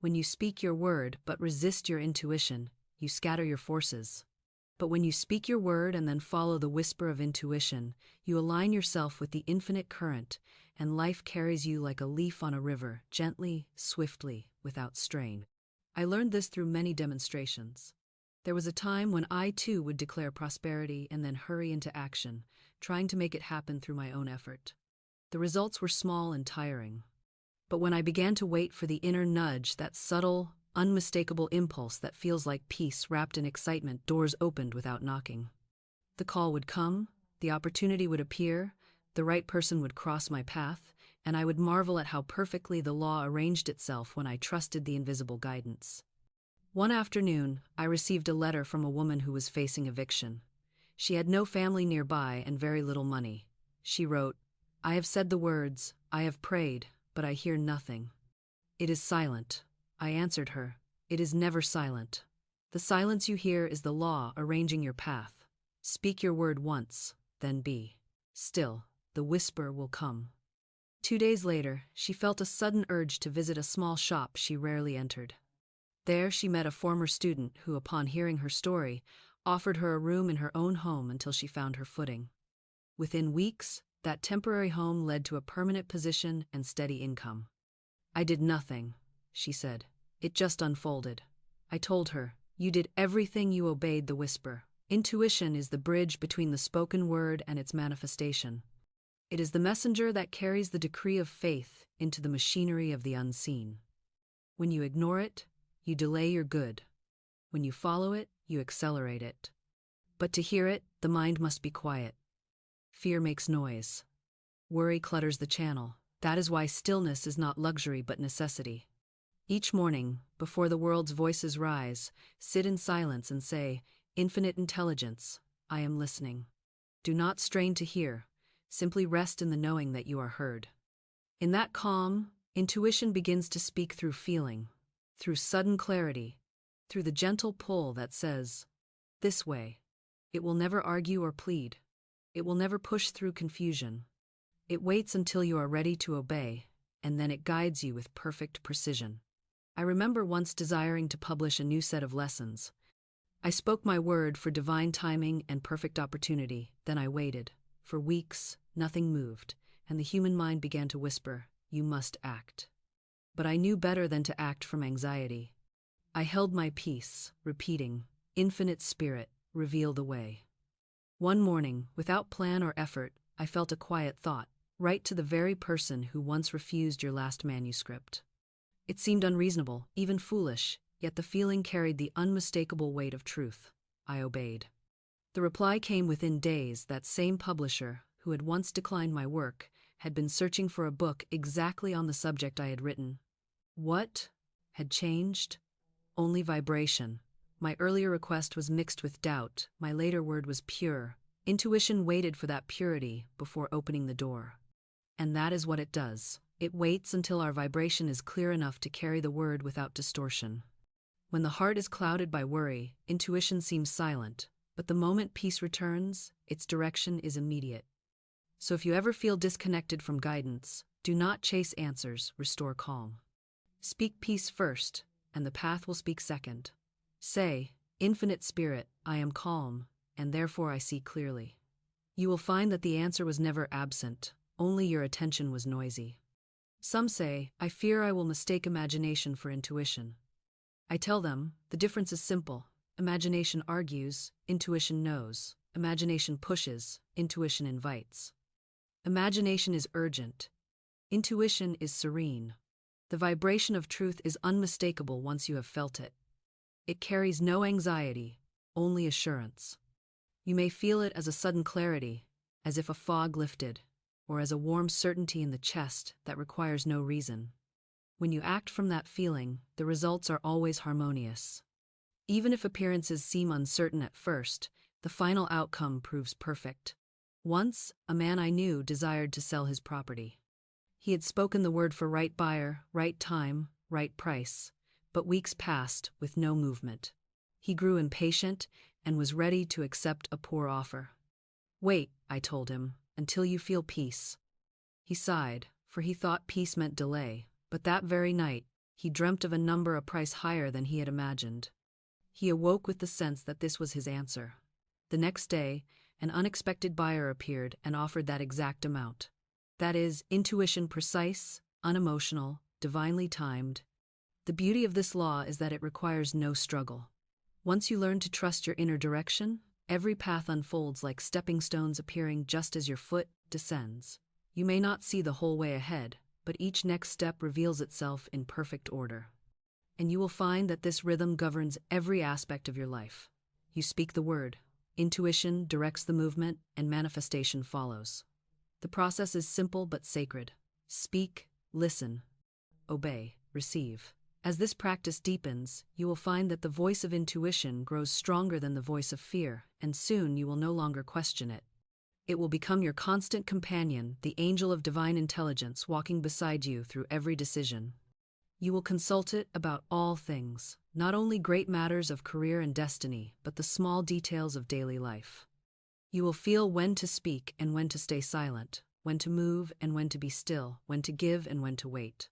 When you speak your word but resist your intuition, you scatter your forces. But when you speak your word and then follow the whisper of intuition, you align yourself with the infinite current, and life carries you like a leaf on a river, gently, swiftly, without strain. I learned this through many demonstrations. There was a time when I too would declare prosperity and then hurry into action, trying to make it happen through my own effort. The results were small and tiring. But when I began to wait for the inner nudge, that subtle, unmistakable impulse that feels like peace wrapped in excitement, doors opened without knocking. The call would come, the opportunity would appear, the right person would cross my path, and I would marvel at how perfectly the law arranged itself when I trusted the invisible guidance. One afternoon, I received a letter from a woman who was facing eviction. She had no family nearby and very little money. She wrote, "I have said the words, I have prayed, but I hear nothing. It is silent." I answered her, "It is never silent. The silence you hear is the law arranging your path. Speak your word once, then be still. The whisper will come." 2 days later, she felt a sudden urge to visit a small shop she rarely entered. There she met a former student who, upon hearing her story, offered her a room in her own home until she found her footing. Within weeks, that temporary home led to a permanent position and steady income. "I did nothing," she said. "It just unfolded." I told her, "You did everything, you obeyed the whisper." Intuition is the bridge between the spoken word and its manifestation. It is the messenger that carries the decree of faith into the machinery of the unseen. When you ignore it, you delay your good. When you follow it, you accelerate it. But to hear it, the mind must be quiet. Fear makes noise. Worry clutters the channel. That is why stillness is not luxury but necessity. Each morning, before the world's voices rise, sit in silence and say, "Infinite intelligence, I am listening." Do not strain to hear. Simply rest in the knowing that you are heard. In that calm, intuition begins to speak through feeling, through sudden clarity, through the gentle pull that says, "This way." It will never argue or plead. It will never push through confusion. It waits until you are ready to obey, and then it guides you with perfect precision. I remember once desiring to publish a new set of lessons. I spoke my word for divine timing and perfect opportunity, then I waited. For weeks, nothing moved, and the human mind began to whisper, "You must act." But I knew better than to act from anxiety. I held my peace, repeating, "Infinite Spirit, reveal the way." One morning, without plan or effort, I felt a quiet thought, write to the very person who once refused your last manuscript. It seemed unreasonable, even foolish, yet the feeling carried the unmistakable weight of truth. I obeyed. The reply came within days. That same publisher, who had once declined my work, had been searching for a book exactly on the subject I had written. What had changed? Only vibration. My earlier request was mixed with doubt, my later word was pure. Intuition waited for that purity before opening the door. And that is what it does. It waits until our vibration is clear enough to carry the word without distortion. When the heart is clouded by worry, intuition seems silent, but the moment peace returns, its direction is immediate. So if you ever feel disconnected from guidance, do not chase answers, restore calm. Speak peace first, and the path will speak second. Say, "Infinite Spirit, I am calm, and therefore I see clearly." You will find that the answer was never absent, only your attention was noisy. Some say, "I fear I will mistake imagination for intuition." I tell them, the difference is simple. Imagination argues, intuition knows. Imagination pushes, intuition invites. Imagination is urgent. Intuition is serene. The vibration of truth is unmistakable once you have felt it. It carries no anxiety, only assurance. You may feel it as a sudden clarity, as if a fog lifted, or as a warm certainty in the chest that requires no reason. When you act from that feeling, the results are always harmonious. Even if appearances seem uncertain at first, the final outcome proves perfect. Once, a man I knew desired to sell his property. He had spoken the word for right buyer, right time, right price, but weeks passed with no movement. He grew impatient and was ready to accept a poor offer. "Wait," I told him, "until you feel peace." He sighed, for he thought peace meant delay, but that very night, he dreamt of a price higher than he had imagined. He awoke with the sense that this was his answer. The next day, an unexpected buyer appeared and offered that exact amount. That is, intuition precise, unemotional, divinely timed. The beauty of this law is that it requires no struggle. Once you learn to trust your inner direction, every path unfolds like stepping stones appearing just as your foot descends. You may not see the whole way ahead, but each next step reveals itself in perfect order. And you will find that this rhythm governs every aspect of your life. You speak the word, intuition directs the movement, and manifestation follows. The process is simple but sacred. Speak, listen, obey, receive. As this practice deepens, you will find that the voice of intuition grows stronger than the voice of fear, and soon you will no longer question it. It will become your constant companion, the angel of divine intelligence walking beside you through every decision. You will consult it about all things, not only great matters of career and destiny, but the small details of daily life. You will feel when to speak and when to stay silent, when to move and when to be still, when to give and when to wait.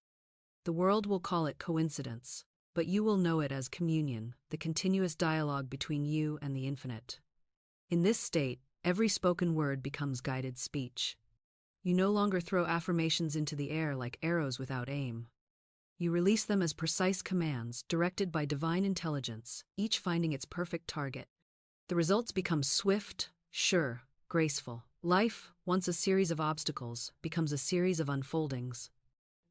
The world will call it coincidence, but you will know it as communion, the continuous dialogue between you and the infinite. In this state, every spoken word becomes guided speech. You no longer throw affirmations into the air like arrows without aim. You release them as precise commands, directed by divine intelligence, each finding its perfect target. The results become swift, sure, graceful. Life, once a series of obstacles, becomes a series of unfoldings.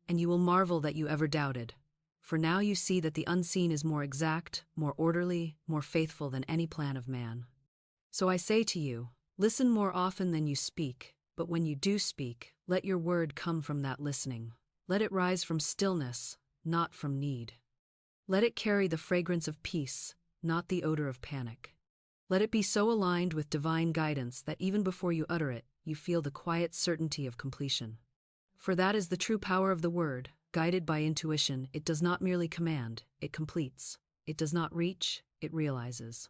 And you will marvel that you ever doubted, for now you see that the unseen is more exact, more orderly, more faithful than any plan of man. So I say to you, listen more often than you speak, but when you do speak, let your word come from that listening. Let it rise from stillness, not from need. Let it carry the fragrance of peace, not the odor of panic. Let it be so aligned with divine guidance that even before you utter it, you feel the quiet certainty of completion. For that is the true power of the word. Guided by intuition, it does not merely command, it completes. It does not reach, it realizes.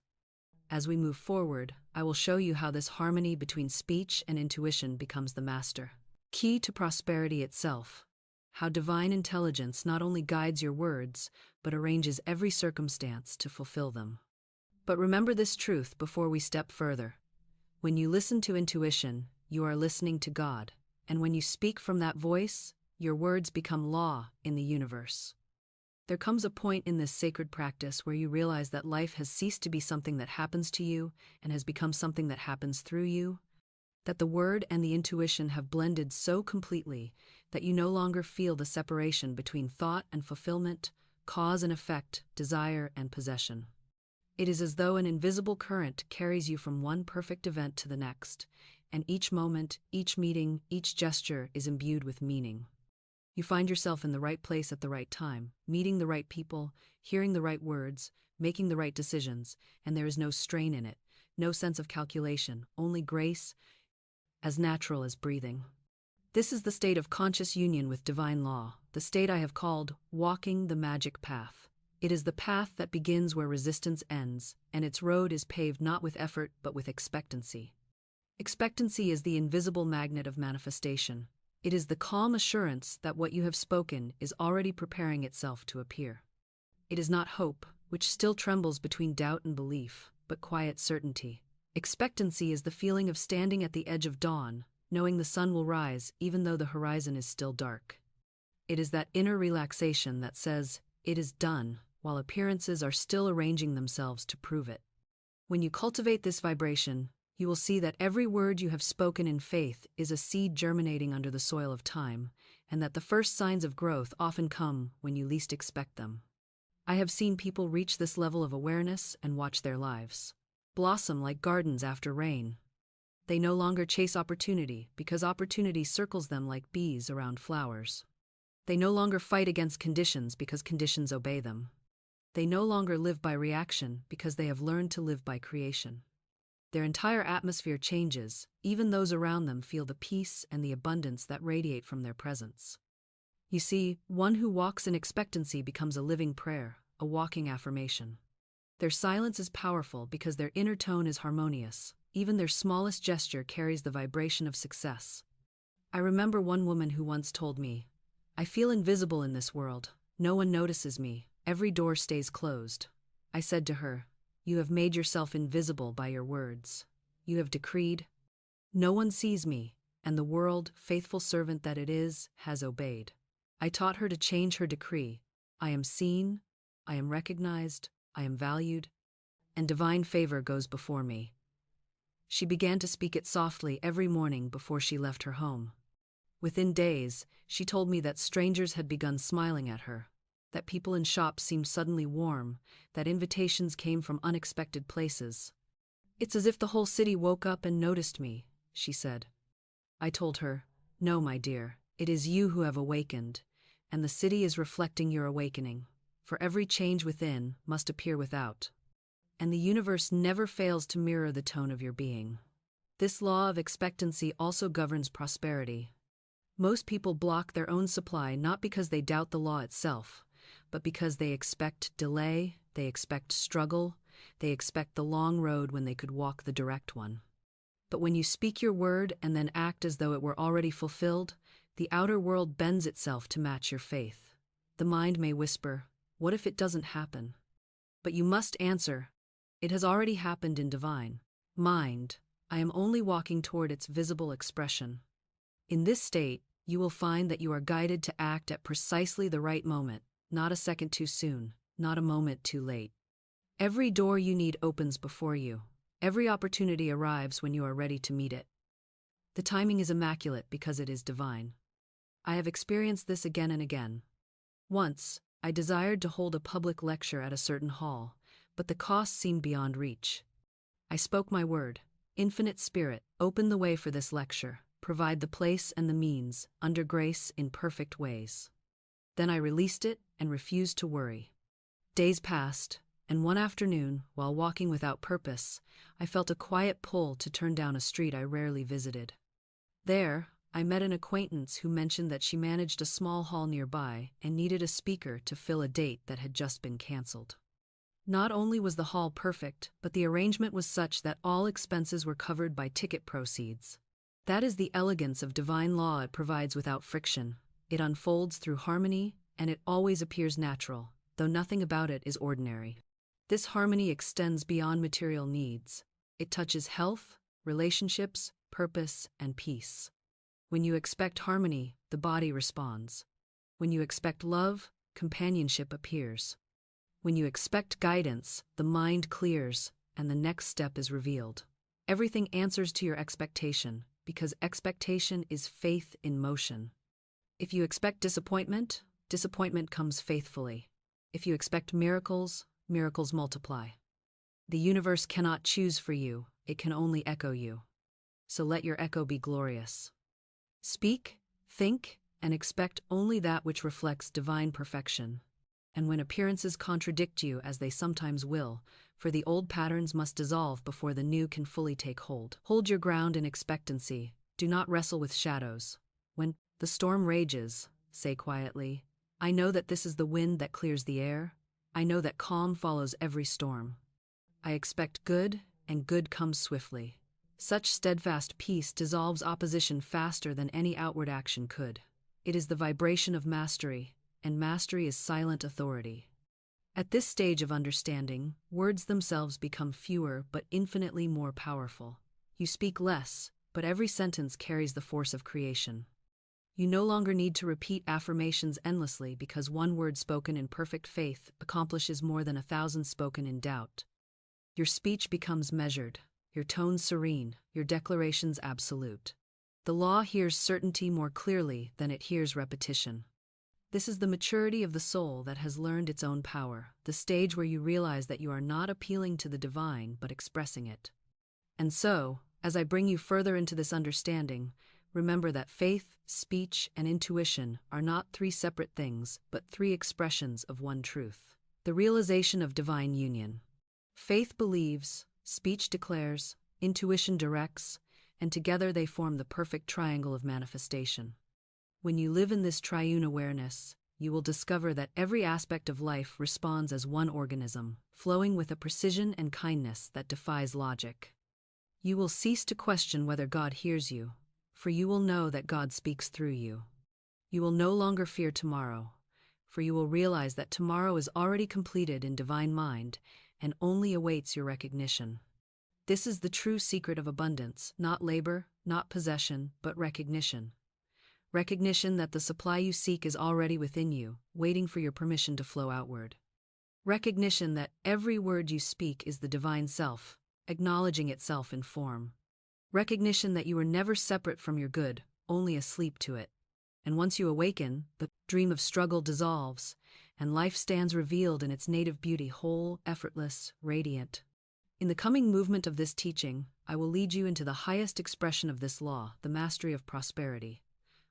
As we move forward, I will show you how this harmony between speech and intuition becomes the master key to prosperity itself. How divine intelligence not only guides your words, but arranges every circumstance to fulfill them. But remember this truth before we step further. When you listen to intuition, you are listening to God. And when you speak from that voice, your words become law in the universe. There comes a point in this sacred practice where you realize that life has ceased to be something that happens to you and has become something that happens through you, that the word and the intuition have blended so completely that you no longer feel the separation between thought and fulfillment, cause and effect, desire and possession. It is as though an invisible current carries you from one perfect event to the next, and each moment, each meeting, each gesture is imbued with meaning. You find yourself in the right place at the right time, meeting the right people, hearing the right words, making the right decisions, and there is no strain in it, no sense of calculation, only grace, as natural as breathing. This is the state of conscious union with divine law, the state I have called walking the magic path. It is the path that begins where resistance ends, and its road is paved not with effort but with expectancy. Expectancy is the invisible magnet of manifestation. It is the calm assurance that what you have spoken is already preparing itself to appear. It is not hope, which still trembles between doubt and belief, but quiet certainty. Expectancy is the feeling of standing at the edge of dawn, knowing the sun will rise even though the horizon is still dark. It is that inner relaxation that says, "It is done," while appearances are still arranging themselves to prove it. When you cultivate this vibration, you will see that every word you have spoken in faith is a seed germinating under the soil of time, and that the first signs of growth often come when you least expect them. I have seen people reach this level of awareness and watch their lives blossom like gardens after rain. They no longer chase opportunity because opportunity circles them like bees around flowers. They no longer fight against conditions because conditions obey them. They no longer live by reaction because they have learned to live by creation. Their entire atmosphere changes, even those around them feel the peace and the abundance that radiate from their presence. You see, one who walks in expectancy becomes a living prayer, a walking affirmation. Their silence is powerful because their inner tone is harmonious. Even their smallest gesture carries the vibration of success. I remember one woman who once told me, "I feel invisible in this world. No one notices me. Every door stays closed." I said to her, "You have made yourself invisible by your words. You have decreed, 'No one sees me,' and the world, faithful servant that it is, has obeyed." I taught her to change her decree. I am seen, I am recognized, I am valued, and divine favor goes before me. She began to speak it softly every morning before she left her home. Within days, she told me that strangers had begun smiling at her, that people in shops seemed suddenly warm, that invitations came from unexpected places. "It's as if the whole city woke up and noticed me," she said. I told her, "No, my dear, it is you who have awakened, and the city is reflecting your awakening. For every change within must appear without. And the universe never fails to mirror the tone of your being." This law of expectancy also governs prosperity. Most people block their own supply not because they doubt the law itself, but because they expect delay, they expect struggle, they expect the long road when they could walk the direct one. But when you speak your word and then act as though it were already fulfilled, the outer world bends itself to match your faith. The mind may whisper, "What if it doesn't happen?" But you must answer, "It has already happened in divine mind. I am only walking toward its visible expression." In this state, you will find that you are guided to act at precisely the right moment, not a second too soon, not a moment too late. Every door you need opens before you. Every opportunity arrives when you are ready to meet it. The timing is immaculate because it is divine. I have experienced this again and again. Once, I desired to hold a public lecture at a certain hall, but the cost seemed beyond reach. I spoke my word, "Infinite Spirit, open the way for this lecture, provide the place and the means, under grace in perfect ways." Then I released it and refused to worry. Days passed, and one afternoon, while walking without purpose, I felt a quiet pull to turn down a street I rarely visited. There, I met an acquaintance who mentioned that she managed a small hall nearby and needed a speaker to fill a date that had just been canceled. Not only was the hall perfect, but the arrangement was such that all expenses were covered by ticket proceeds. That is the elegance of divine law. It provides without friction. It unfolds through harmony, and it always appears natural, though nothing about it is ordinary. This harmony extends beyond material needs. It touches health, relationships, purpose, and peace. When you expect harmony, the body responds. When you expect love, companionship appears. When you expect guidance, the mind clears, and the next step is revealed. Everything answers to your expectation, because expectation is faith in motion. If you expect disappointment, disappointment comes faithfully. If you expect miracles, miracles multiply. The universe cannot choose for you, it can only echo you. So let your echo be glorious. Speak, think, and expect only that which reflects divine perfection. And when appearances contradict you, as they sometimes will, for the old patterns must dissolve before the new can fully take hold. Hold your ground in expectancy. Do not wrestle with shadows. When the storm rages, say quietly, "I know that this is the wind that clears the air. I know that calm follows every storm. I expect good, and good comes swiftly." Such steadfast peace dissolves opposition faster than any outward action could. It is the vibration of mastery, and mastery is silent authority. At this stage of understanding, words themselves become fewer but infinitely more powerful. You speak less, but every sentence carries the force of creation. You no longer need to repeat affirmations endlessly because one word spoken in perfect faith accomplishes more than 1,000 spoken in doubt. Your speech becomes measured, your tone serene, your declarations absolute. The law hears certainty more clearly than it hears repetition. This is the maturity of the soul that has learned its own power, the stage where you realize that you are not appealing to the divine but expressing it. And so, as I bring you further into this understanding, remember that faith, speech, and intuition are not three separate things, but three expressions of one truth. The realization of divine union. Faith believes, speech declares, intuition directs, and together they form the perfect triangle of manifestation. When you live in this triune awareness, you will discover that every aspect of life responds as one organism, flowing with a precision and kindness that defies logic. You will cease to question whether God hears you, for you will know that God speaks through you. You will no longer fear tomorrow, for you will realize that tomorrow is already completed in divine mind and only awaits your recognition. This is the true secret of abundance, not labor, not possession, but recognition. Recognition that the supply you seek is already within you, waiting for your permission to flow outward. Recognition that every word you speak is the divine self, acknowledging itself in form. Recognition that you are never separate from your good, only asleep to it. And once you awaken, the dream of struggle dissolves, and life stands revealed in its native beauty, whole, effortless, radiant. In the coming movement of this teaching, I will lead you into the highest expression of this law, the mastery of prosperity,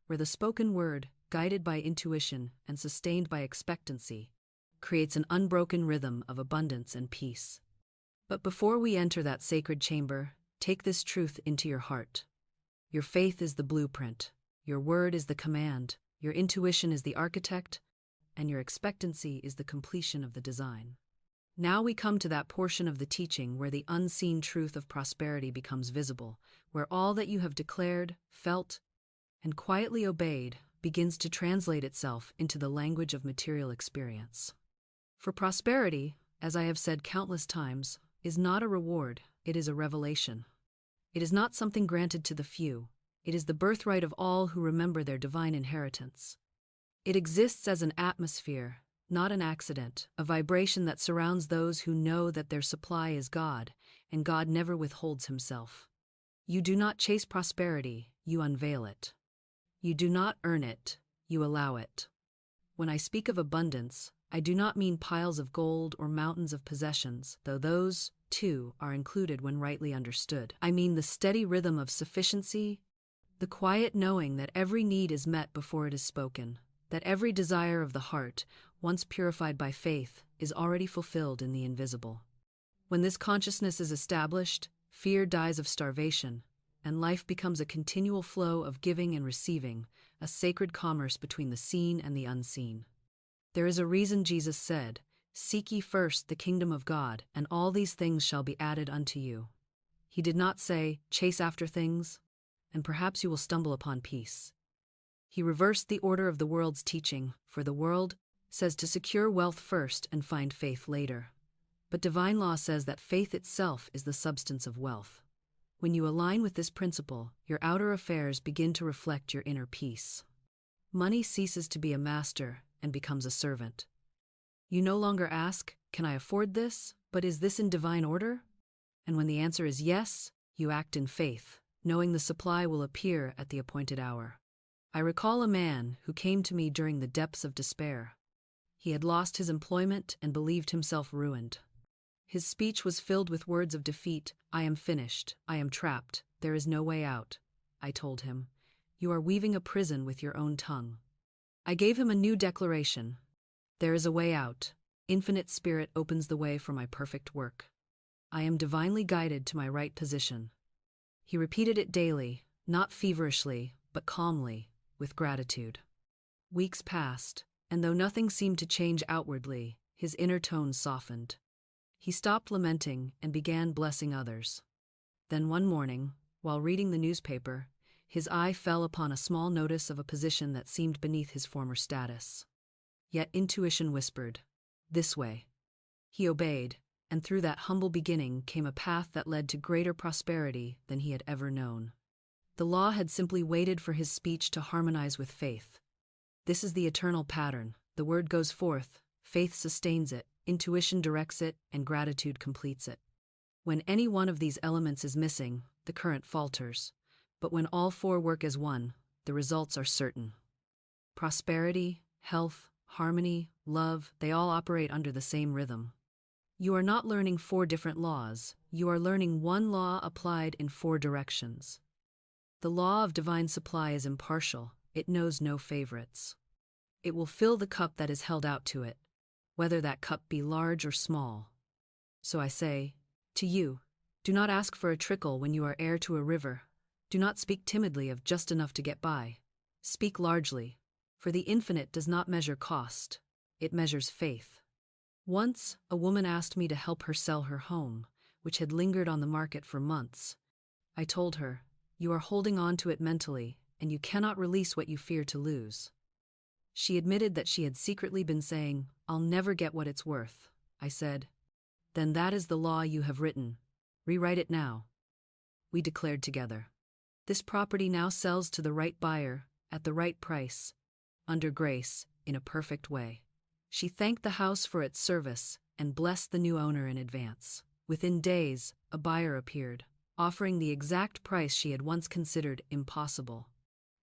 where the spoken word, guided by intuition and sustained by expectancy, creates an unbroken rhythm of abundance and peace. But before we enter that sacred chamber, take this truth into your heart. Your faith is the blueprint, your word is the command, your intuition is the architect, and your expectancy is the completion of the design. Now we come to that portion of the teaching where the unseen truth of prosperity becomes visible, where all that you have declared, felt, and quietly obeyed begins to translate itself into the language of material experience. For prosperity, as I have said countless times, is not a reward, it is a revelation. It is not something granted to the few, it is the birthright of all who remember their divine inheritance. It exists as an atmosphere, not an accident, a vibration that surrounds those who know that their supply is God, and God never withholds himself. You do not chase prosperity, you unveil it. You do not earn it, you allow it. When I speak of abundance, I do not mean piles of gold or mountains of possessions, though those, too, are included when rightly understood. I mean the steady rhythm of sufficiency, the quiet knowing that every need is met before it is spoken, that every desire of the heart, once purified by faith, is already fulfilled in the invisible. When this consciousness is established, fear dies of starvation, and life becomes a continual flow of giving and receiving, a sacred commerce between the seen and the unseen. There is a reason Jesus said, "Seek ye first the kingdom of God, and all these things shall be added unto you." He did not say, "Chase after things, and perhaps you will stumble upon peace." He reversed the order of the world's teaching, for the world says to secure wealth first and find faith later. But divine law says that faith itself is the substance of wealth. When you align with this principle, your outer affairs begin to reflect your inner peace. Money ceases to be a master and becomes a servant. You no longer ask, "Can I afford this?" but "Is this in divine order?" And when the answer is yes, you act in faith, knowing the supply will appear at the appointed hour. I recall a man who came to me during the depths of despair. He had lost his employment and believed himself ruined. His speech was filled with words of defeat. "I am finished. I am trapped. There is no way out." I told him, "You are weaving a prison with your own tongue." I gave him a new declaration. "There is a way out. Infinite Spirit opens the way for my perfect work. I am divinely guided to my right position." He repeated it daily, not feverishly, but calmly, with gratitude. Weeks passed, and though nothing seemed to change outwardly, his inner tone softened. He stopped lamenting and began blessing others. Then one morning, while reading the newspaper, his eye fell upon a small notice of a position that seemed beneath his former status. Yet intuition whispered, "This way." He obeyed, and through that humble beginning came a path that led to greater prosperity than he had ever known. The law had simply waited for his speech to harmonize with faith. This is the eternal pattern. The word goes forth, faith sustains it, intuition directs it, and gratitude completes it. When any one of these elements is missing, the current falters. But when all four work as one, the results are certain. Prosperity, health, harmony, love, they all operate under the same rhythm. You are not learning 4 different laws, you are learning one law applied in 4 directions. The law of divine supply is impartial, it knows no favorites. It will fill the cup that is held out to it, whether that cup be large or small. So I say, to you, do not ask for a trickle when you are heir to a river. Do not speak timidly of just enough to get by. Speak largely, for the infinite does not measure cost, it measures faith. Once, a woman asked me to help her sell her home, which had lingered on the market for months. I told her, you are holding on to it mentally, and you cannot release what you fear to lose. She admitted that she had secretly been saying, I'll never get what it's worth. I said, then that is the law you have written. Rewrite it now. We declared together. This property now sells to the right buyer, at the right price, under grace, in a perfect way. She thanked the house for its service and blessed the new owner in advance. Within days, a buyer appeared, offering the exact price she had once considered impossible.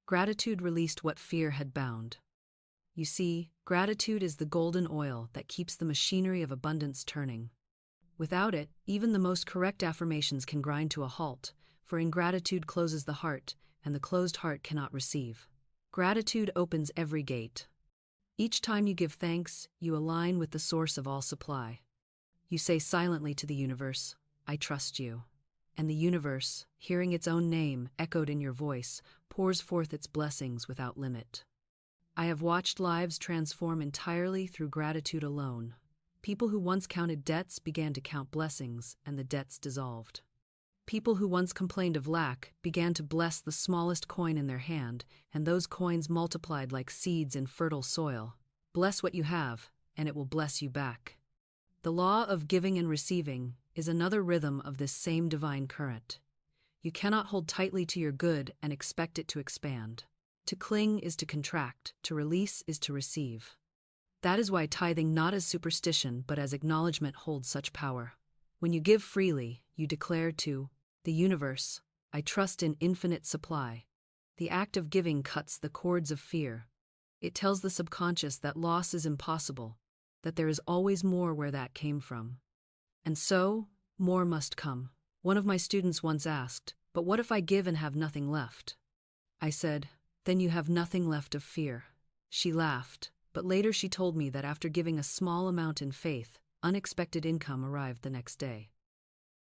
Gratitude released what fear had bound. You see, gratitude is the golden oil that keeps the machinery of abundance turning. Without it, even the most correct affirmations can grind to a halt, for ingratitude closes the heart, and the closed heart cannot receive. Gratitude opens every gate. Each time you give thanks, you align with the source of all supply. You say silently to the universe, I trust you. And the universe, hearing its own name echoed in your voice, pours forth its blessings without limit. I have watched lives transform entirely through gratitude alone. People who once counted debts began to count blessings, and the debts dissolved. People who once complained of lack began to bless the smallest coin in their hand, and those coins multiplied like seeds in fertile soil. Bless what you have, and it will bless you back. The law of giving and receiving is another rhythm of this same divine current. You cannot hold tightly to your good and expect it to expand. To cling is to contract, to release is to receive. That is why tithing not as superstition but as acknowledgement holds such power. When you give freely, you declare to the universe, I trust in infinite supply. The act of giving cuts the cords of fear. It tells the subconscious that loss is impossible, that there is always more where that came from. And so, more must come. One of my students once asked, but what if I give and have nothing left? I said, then you have nothing left of fear. She laughed, but later she told me that after giving a small amount in faith, unexpected income arrived the next day.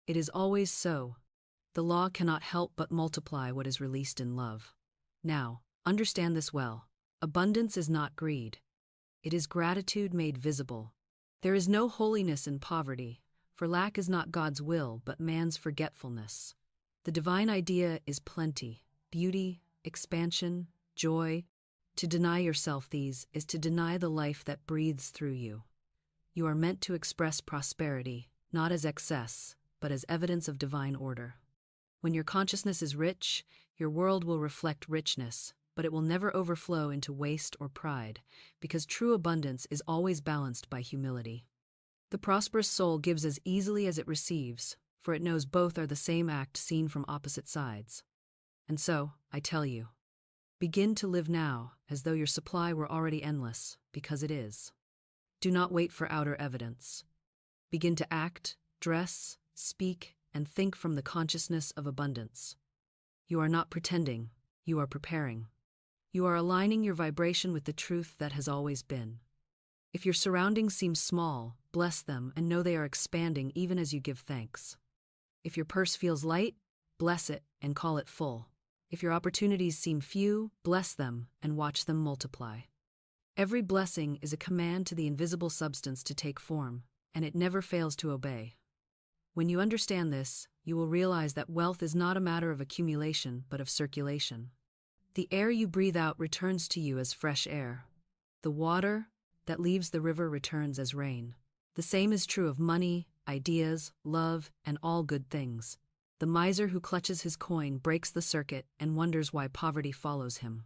It is always so. The law cannot help but multiply what is released in love. Now, understand this well. Abundance is not greed. It is gratitude made visible. There is no holiness in poverty, for lack is not God's will but man's forgetfulness. The divine idea is plenty, beauty, expansion, joy. To deny yourself these is to deny the life that breathes through you. You are meant to express prosperity, not as excess, but as evidence of divine order. When your consciousness is rich, your world will reflect richness, but it will never overflow into waste or pride, because true abundance is always balanced by humility. The prosperous soul gives as easily as it receives, for it knows both are the same act seen from opposite sides. And so, I tell you, begin to live now as though your supply were already endless, because it is. Do not wait for outer evidence. Begin to act, dress, speak, and think from the consciousness of abundance. You are not pretending, you are preparing. You are aligning your vibration with the truth that has always been. If your surroundings seem small, bless them and know they are expanding even as you give thanks. If your purse feels light, bless it and call it full. If your opportunities seem few, bless them and watch them multiply. Every blessing is a command to the invisible substance to take form, and it never fails to obey. When you understand this, you will realize that wealth is not a matter of accumulation but of circulation. The air you breathe out returns to you as fresh air. The water that leaves the river returns as rain. The same is true of money, ideas, love, and all good things. The miser who clutches his coin breaks the circuit and wonders why poverty follows him.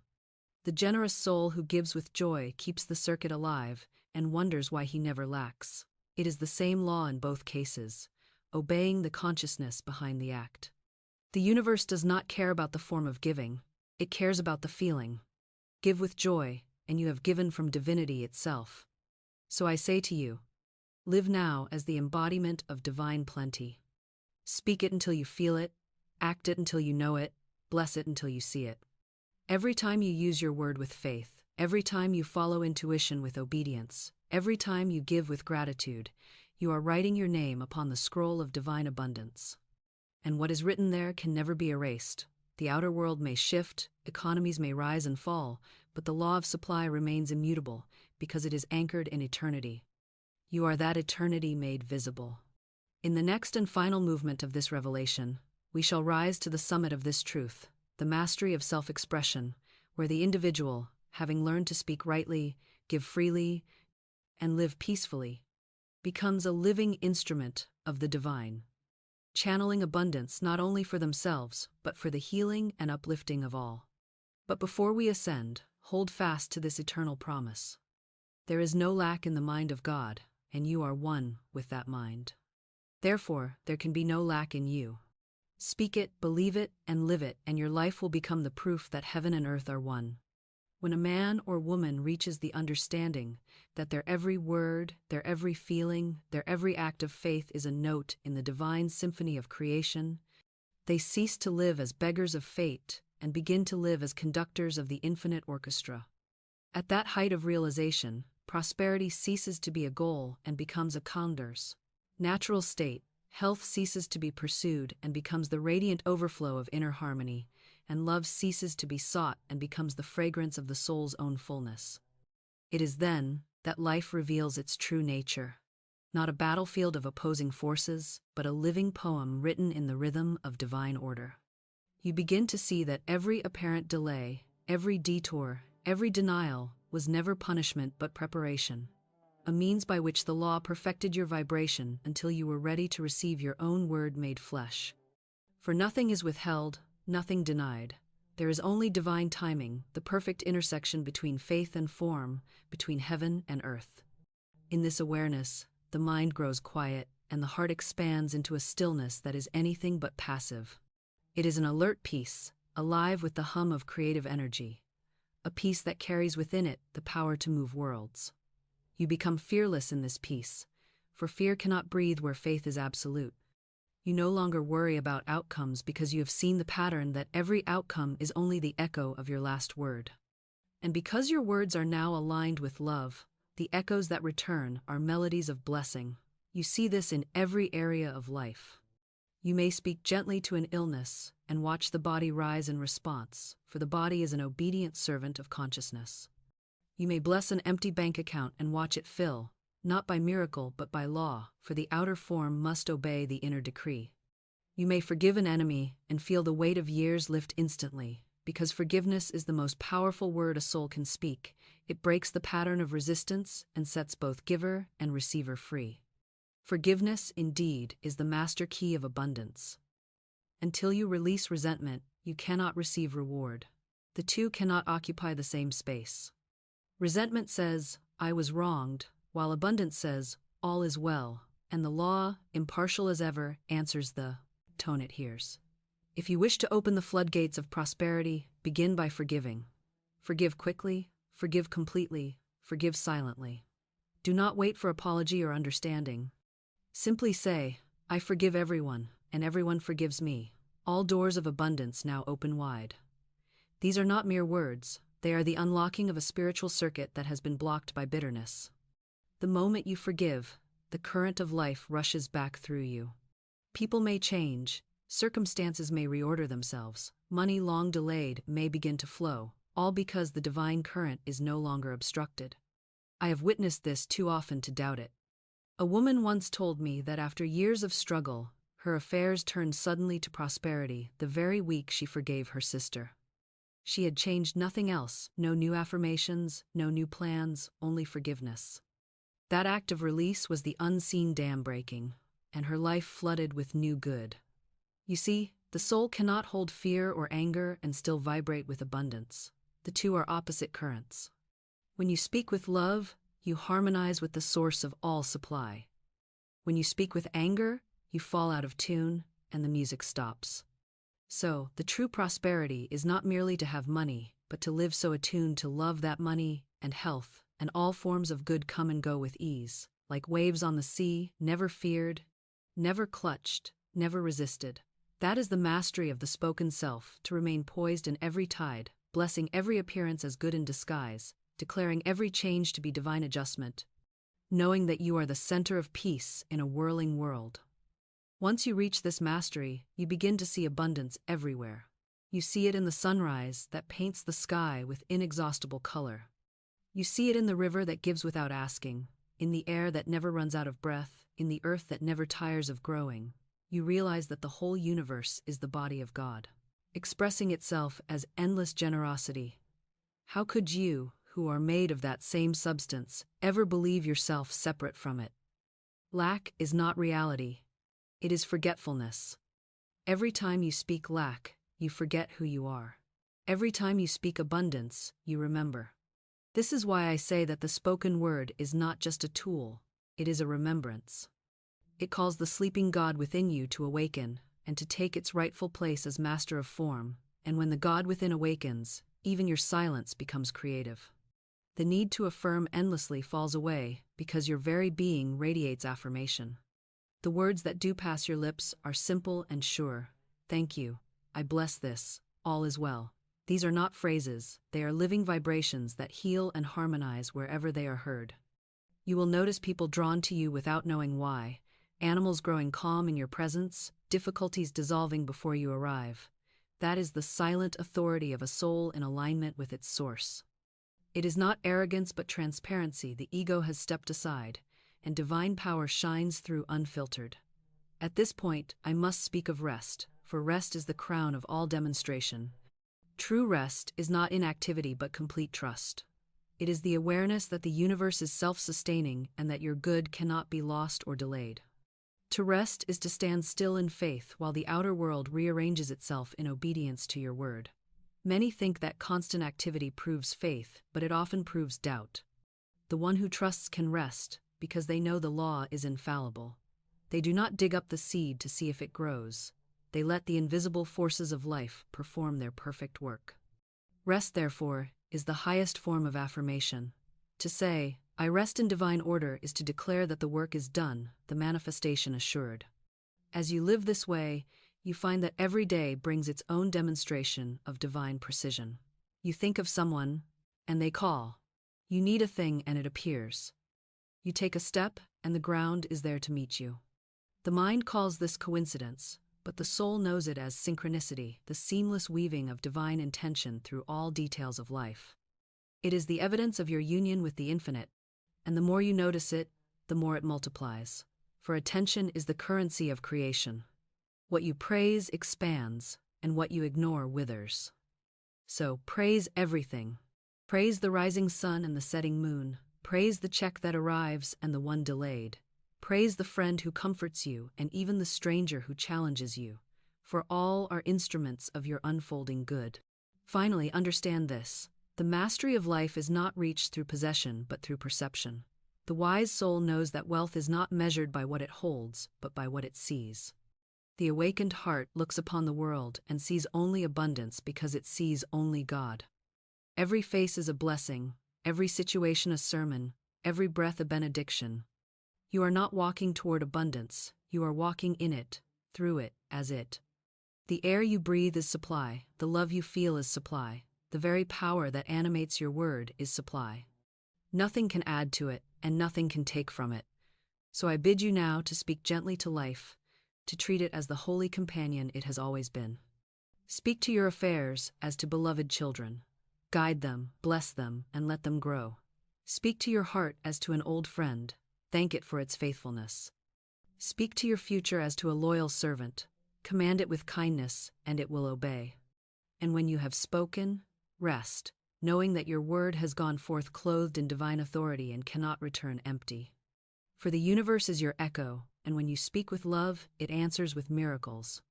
The generous soul who gives with joy keeps the circuit alive and wonders why he never lacks. It is the same law in both cases, obeying the consciousness behind the act. The universe does not care about the form of giving, it cares about the feeling. Give with joy, and you have given from divinity itself. So I say to you, live now as the embodiment of divine plenty. Speak it until you feel it, act it until you know it, bless it until you see it. Every time you use your word with faith, every time you follow intuition with obedience, every time you give with gratitude, you are writing your name upon the scroll of divine abundance. And what is written there can never be erased. The outer world may shift, economies may rise and fall, but the law of supply remains immutable because it is anchored in eternity. You are that eternity made visible. In the next and final movement of this revelation, we shall rise to the summit of this truth, the mastery of self-expression, where the individual, having learned to speak rightly, give freely, and live peacefully, becomes a living instrument of the divine, channeling abundance not only for themselves, but for the healing and uplifting of all. But before we ascend, hold fast to this eternal promise. There is no lack in the mind of God, and you are one with that mind. Therefore, there can be no lack in you. Speak it, believe it, and live it, and your life will become the proof that heaven and earth are one. When a man or woman reaches the understanding that their every word, their every feeling, their every act of faith is a note in the divine symphony of creation, they cease to live as beggars of fate and begin to live as conductors of the infinite orchestra. At that height of realization, prosperity ceases to be a goal and becomes a condor's natural state. Health ceases to be pursued and becomes the radiant overflow of inner harmony, and love ceases to be sought and becomes the fragrance of the soul's own fullness. It is then that life reveals its true nature, not a battlefield of opposing forces, but a living poem written in the rhythm of divine order. You begin to see that every apparent delay, every detour, every denial was never punishment but preparation, a means by which the law perfected your vibration until you were ready to receive your own word made flesh. For nothing is withheld, nothing denied. There is only divine timing, the perfect intersection between faith and form, between heaven and earth. In this awareness, the mind grows quiet, and the heart expands into a stillness that is anything but passive. It is an alert peace, alive with the hum of creative energy, a peace that carries within it the power to move worlds. You become fearless in this peace, for fear cannot breathe where faith is absolute. You no longer worry about outcomes because you have seen the pattern that every outcome is only the echo of your last word. And because your words are now aligned with love, the echoes that return are melodies of blessing. You see this in every area of life. You may speak gently to an illness and watch the body rise in response, for the body is an obedient servant of consciousness. You may bless an empty bank account and watch it fill, not by miracle but by law, for the outer form must obey the inner decree. You may forgive an enemy and feel the weight of years lift instantly, because forgiveness is the most powerful word a soul can speak. It breaks the pattern of resistance and sets both giver and receiver free. Forgiveness, indeed, is the master key of abundance. Until you release resentment, you cannot receive reward. The two cannot occupy the same space. Resentment says, I was wronged, while abundance says, all is well, and the law, impartial as ever, answers the tone it hears. If you wish to open the floodgates of prosperity, begin by forgiving. Forgive quickly, forgive completely, forgive silently. Do not wait for apology or understanding. Simply say, I forgive everyone, and everyone forgives me. All doors of abundance now open wide. These are not mere words, they are the unlocking of a spiritual circuit that has been blocked by bitterness. The moment you forgive, the current of life rushes back through you. People may change, circumstances may reorder themselves, money long delayed may begin to flow, all because the divine current is no longer obstructed. I have witnessed this too often to doubt it. A woman once told me that after years of struggle, her affairs turned suddenly to prosperity the very week she forgave her sister. She had changed nothing else, no new affirmations, no new plans, only forgiveness. That act of release was the unseen dam breaking, and her life flooded with new good. You see, the soul cannot hold fear or anger and still vibrate with abundance. The two are opposite currents. When you speak with love, you harmonize with the source of all supply. When you speak with anger, you fall out of tune, and the music stops. So, the true prosperity is not merely to have money, but to live so attuned to love that money and health, and all forms of good come and go with ease, like waves on the sea, never feared, never clutched, never resisted. That is the mastery of the spoken self, to remain poised in every tide, blessing every appearance as good in disguise, declaring every change to be divine adjustment, knowing that you are the center of peace in a whirling world. Once you reach this mastery, you begin to see abundance everywhere. You see it in the sunrise that paints the sky with inexhaustible color. You see it in the river that gives without asking, in the air that never runs out of breath, in the earth that never tires of growing. You realize that the whole universe is the body of God, expressing itself as endless generosity. How could you, who are made of that same substance, ever believe yourself separate from it? Lack is not reality. It is forgetfulness. Every time you speak lack, you forget who you are. Every time you speak abundance, you remember. This is why I say that the spoken word is not just a tool, it is a remembrance. It calls the sleeping God within you to awaken and to take its rightful place as master of form, and when the God within awakens, even your silence becomes creative. The need to affirm endlessly falls away because your very being radiates affirmation. The words that do pass your lips are simple and sure. Thank you. I bless this. All is well. These are not phrases, they are living vibrations that heal and harmonize wherever they are heard. You will notice people drawn to you without knowing why, animals growing calm in your presence, difficulties dissolving before you arrive. That is the silent authority of a soul in alignment with its source. It is not arrogance but transparency. The ego has stepped aside, and divine power shines through unfiltered. At this point, I must speak of rest, for rest is the crown of all demonstration. True rest is not inactivity but complete trust. It is the awareness that the universe is self-sustaining and that your good cannot be lost or delayed. To rest is to stand still in faith while the outer world rearranges itself in obedience to your word. Many think that constant activity proves faith, but it often proves doubt. The one who trusts can rest, because they know the law is infallible. They do not dig up the seed to see if it grows. They let the invisible forces of life perform their perfect work. Rest, therefore, is the highest form of affirmation. To say, I rest in divine order, is to declare that the work is done, the manifestation assured. As you live this way, you find that every day brings its own demonstration of divine precision. You think of someone, and they call. You need a thing, and it appears. You take a step, and the ground is there to meet you. The mind calls this coincidence, but the soul knows it as synchronicity, the seamless weaving of divine intention through all details of life. It is the evidence of your union with the infinite, and the more you notice it, the more it multiplies. For attention is the currency of creation. What you praise expands, and what you ignore withers. So praise everything. Praise the rising sun and the setting moon. Praise the check that arrives and the one delayed. Praise the friend who comforts you and even the stranger who challenges you, for all are instruments of your unfolding good. Finally, understand this. The mastery of life is not reached through possession but through perception. The wise soul knows that wealth is not measured by what it holds, but by what it sees. The awakened heart looks upon the world and sees only abundance because it sees only God. Every face is a blessing, every situation a sermon, every breath a benediction. You are not walking toward abundance, you are walking in it, through it, as it. The air you breathe is supply, the love you feel is supply, the very power that animates your word is supply. Nothing can add to it, and nothing can take from it. So I bid you now to speak gently to life, to treat it as the holy companion it has always been. Speak to your affairs as to beloved children. Guide them, bless them, and let them grow. Speak to your heart as to an old friend. Thank it for its faithfulness. Speak to your future as to a loyal servant. Command it with kindness, and it will obey. And when you have spoken, rest, knowing that your word has gone forth clothed in divine authority and cannot return empty. For the universe is your echo, and when you speak with love, it answers with miracles.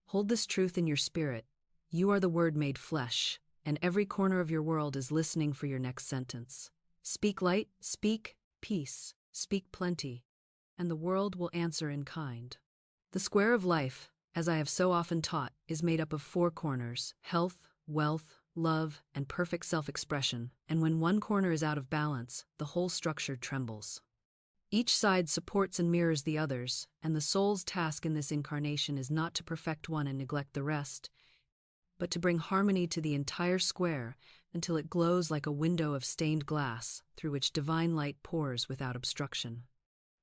Hold this truth in your spirit. You are the word made flesh, and every corner of your world is listening for your next sentence. Speak light, speak peace, speak plenty, and the world will answer in kind. The square of life, as I have so often taught, is made up of 4 corners: health, wealth, love, and perfect self-expression, and when one corner is out of balance, the whole structure trembles. Each side supports and mirrors the others, and the soul's task in this incarnation is not to perfect one and neglect the rest, but to bring harmony to the entire square until it glows like a window of stained glass through which divine light pours without obstruction.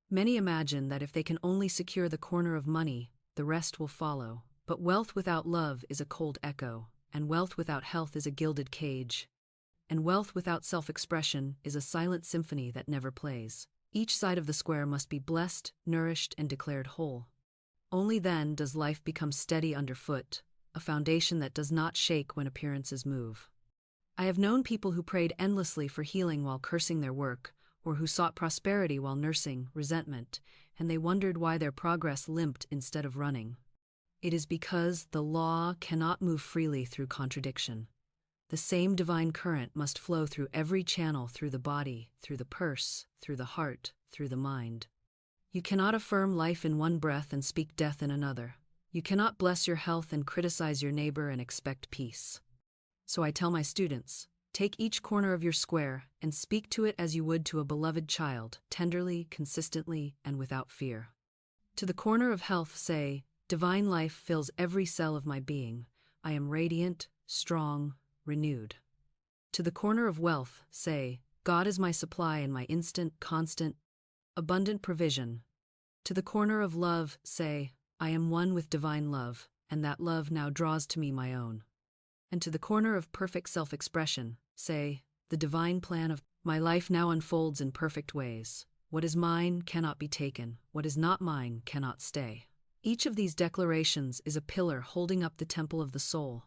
Many imagine that if they can only secure the corner of money, the rest will follow. But wealth without love is a cold echo, and wealth without health is a gilded cage, and wealth without self-expression is a silent symphony that never plays. Each side of the square must be blessed, nourished, and declared whole. Only then does life become steady underfoot, a foundation that does not shake when appearances move. I have known people who prayed endlessly for healing while cursing their work, or who sought prosperity while nursing resentment, and they wondered why their progress limped instead of running. It is because the law cannot move freely through contradiction. The same divine current must flow through every channel, through the body, through the purse, through the heart, through the mind. You cannot affirm life in one breath and speak death in another. You cannot bless your health and criticize your neighbor and expect peace. So I tell my students, take each corner of your square and speak to it as you would to a beloved child, tenderly, consistently, and without fear. To the corner of health say, divine life fills every cell of my being. I am radiant, strong, renewed. To the corner of wealth, say, God is my supply and my instant, constant, abundant provision. To the corner of love, say, I am one with divine love, and that love now draws to me my own. And to the corner of perfect self-expression, say, the divine plan of my life now unfolds in perfect ways. What is mine cannot be taken. What is not mine cannot stay. Each of these declarations is a pillar holding up the temple of the soul.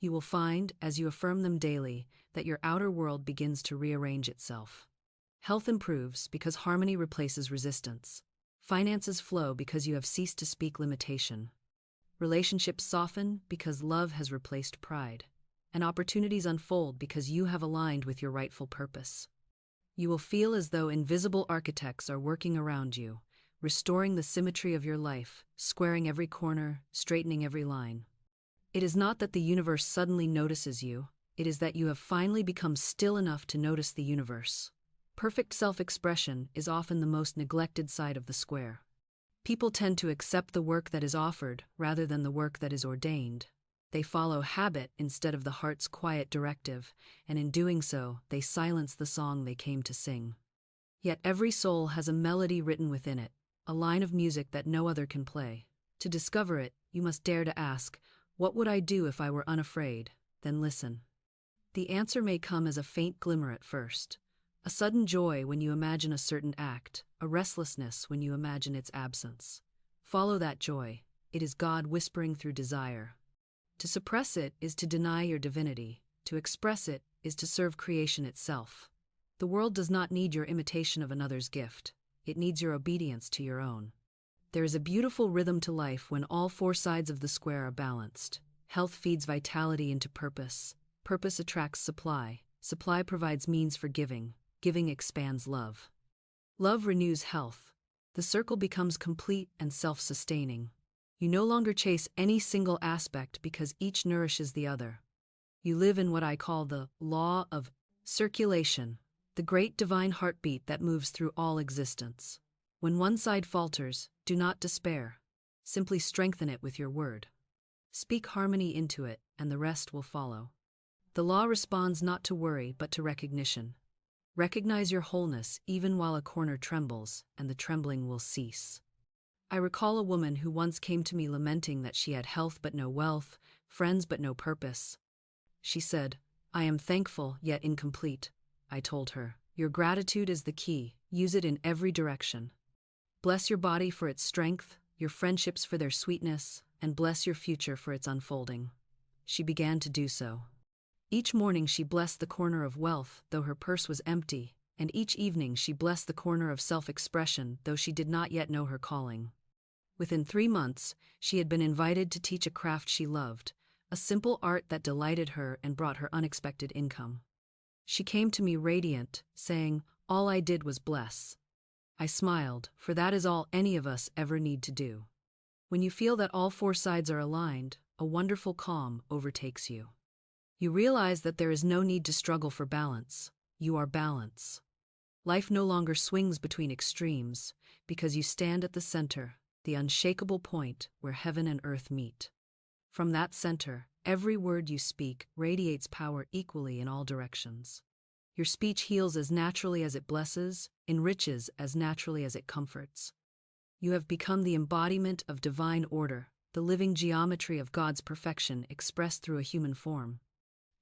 You will find, as you affirm them daily, that your outer world begins to rearrange itself. Health improves because harmony replaces resistance. Finances flow because you have ceased to speak limitation. Relationships soften because love has replaced pride. And opportunities unfold because you have aligned with your rightful purpose. You will feel as though invisible architects are working around you, restoring the symmetry of your life, squaring every corner, straightening every line. It is not that the universe suddenly notices you, it is that you have finally become still enough to notice the universe. Perfect self-expression is often the most neglected side of the square. People tend to accept the work that is offered rather than the work that is ordained. They follow habit instead of the heart's quiet directive, and in doing so, they silence the song they came to sing. Yet every soul has a melody written within it, a line of music that no other can play. To discover it, you must dare to ask, what would I do if I were unafraid? Then listen. The answer may come as a faint glimmer at first. A sudden joy when you imagine a certain act, a restlessness when you imagine its absence. Follow that joy. It is God whispering through desire. To suppress it is to deny your divinity. To express it is to serve creation itself. The world does not need your imitation of another's gift. It needs your obedience to your own. There is a beautiful rhythm to life when all four sides of the square are balanced. Health feeds vitality into purpose. Purpose attracts supply. Supply provides means for giving. Giving expands love. Love renews health. The circle becomes complete and self-sustaining. You no longer chase any single aspect because each nourishes the other. You live in what I call the law of circulation, the great divine heartbeat that moves through all existence. When one side falters, do not despair. Simply strengthen it with your word. Speak harmony into it, and the rest will follow. The law responds not to worry, but to recognition. Recognize your wholeness even while a corner trembles, and the trembling will cease. I recall a woman who once came to me lamenting that she had health but no wealth, friends but no purpose. She said, I am thankful yet incomplete. I told her, your gratitude is the key. Use it in every direction. Bless your body for its strength, your friendships for their sweetness, and bless your future for its unfolding. She began to do so. Each morning she blessed the corner of wealth, though her purse was empty, and each evening she blessed the corner of self-expression, though she did not yet know her calling. Within 3 months, she had been invited to teach a craft she loved, a simple art that delighted her and brought her unexpected income. She came to me radiant, saying, all I did was bless. I smiled, for that is all any of us ever need to do. When you feel that all four sides are aligned, a wonderful calm overtakes you. You realize that there is no need to struggle for balance. You are balance. Life no longer swings between extremes because you stand at the center, the unshakable point where heaven and earth meet. From that center, every word you speak radiates power equally in all directions. Your speech heals as naturally as it blesses, enriches as naturally as it comforts. You have become the embodiment of divine order, the living geometry of God's perfection expressed through a human form.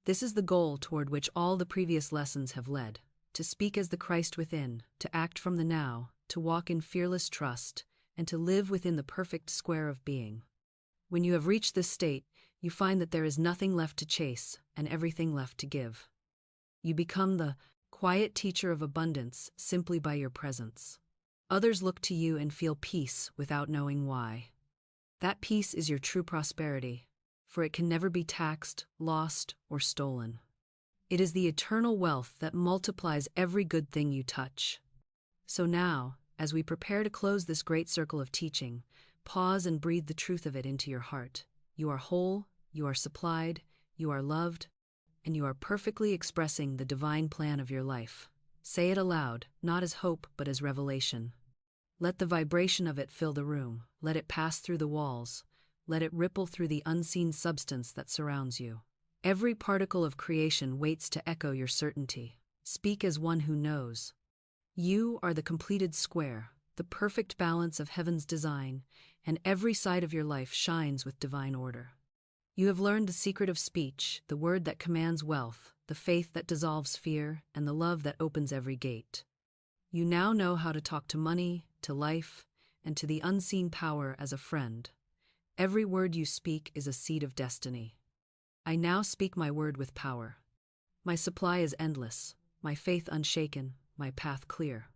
This is the goal toward which all the previous lessons have led: to speak as the Christ within, to act from the now, to walk in fearless trust, and to live within the perfect square of being. When you have reached this state, you find that there is nothing left to chase and everything left to give. You become the quiet teacher of abundance simply by your presence. Others look to you and feel peace without knowing why. That peace is your true prosperity, for it can never be taxed, lost, or stolen. It is the eternal wealth that multiplies every good thing you touch. So now, as we prepare to close this great circle of teaching, pause and breathe the truth of it into your heart. You are whole, you are supplied, you are loved, and you are perfectly expressing the divine plan of your life. Say it aloud, not as hope but as revelation. Let the vibration of it fill the room. Let it pass through the walls. Let it ripple through the unseen substance that surrounds you. Every particle of creation waits to echo your certainty. Speak as one who knows. You are the completed square, the perfect balance of heaven's design, and every side of your life shines with divine order. You have learned the secret of speech, the word that commands wealth, the faith that dissolves fear, and the love that opens every gate. You now know how to talk to money, to life, and to the unseen power as a friend. Every word you speak is a seed of destiny. I now speak my word with power. My supply is endless, my faith unshaken, my path clear.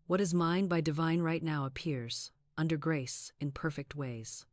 What is mine by divine right now appears, under grace, in perfect ways.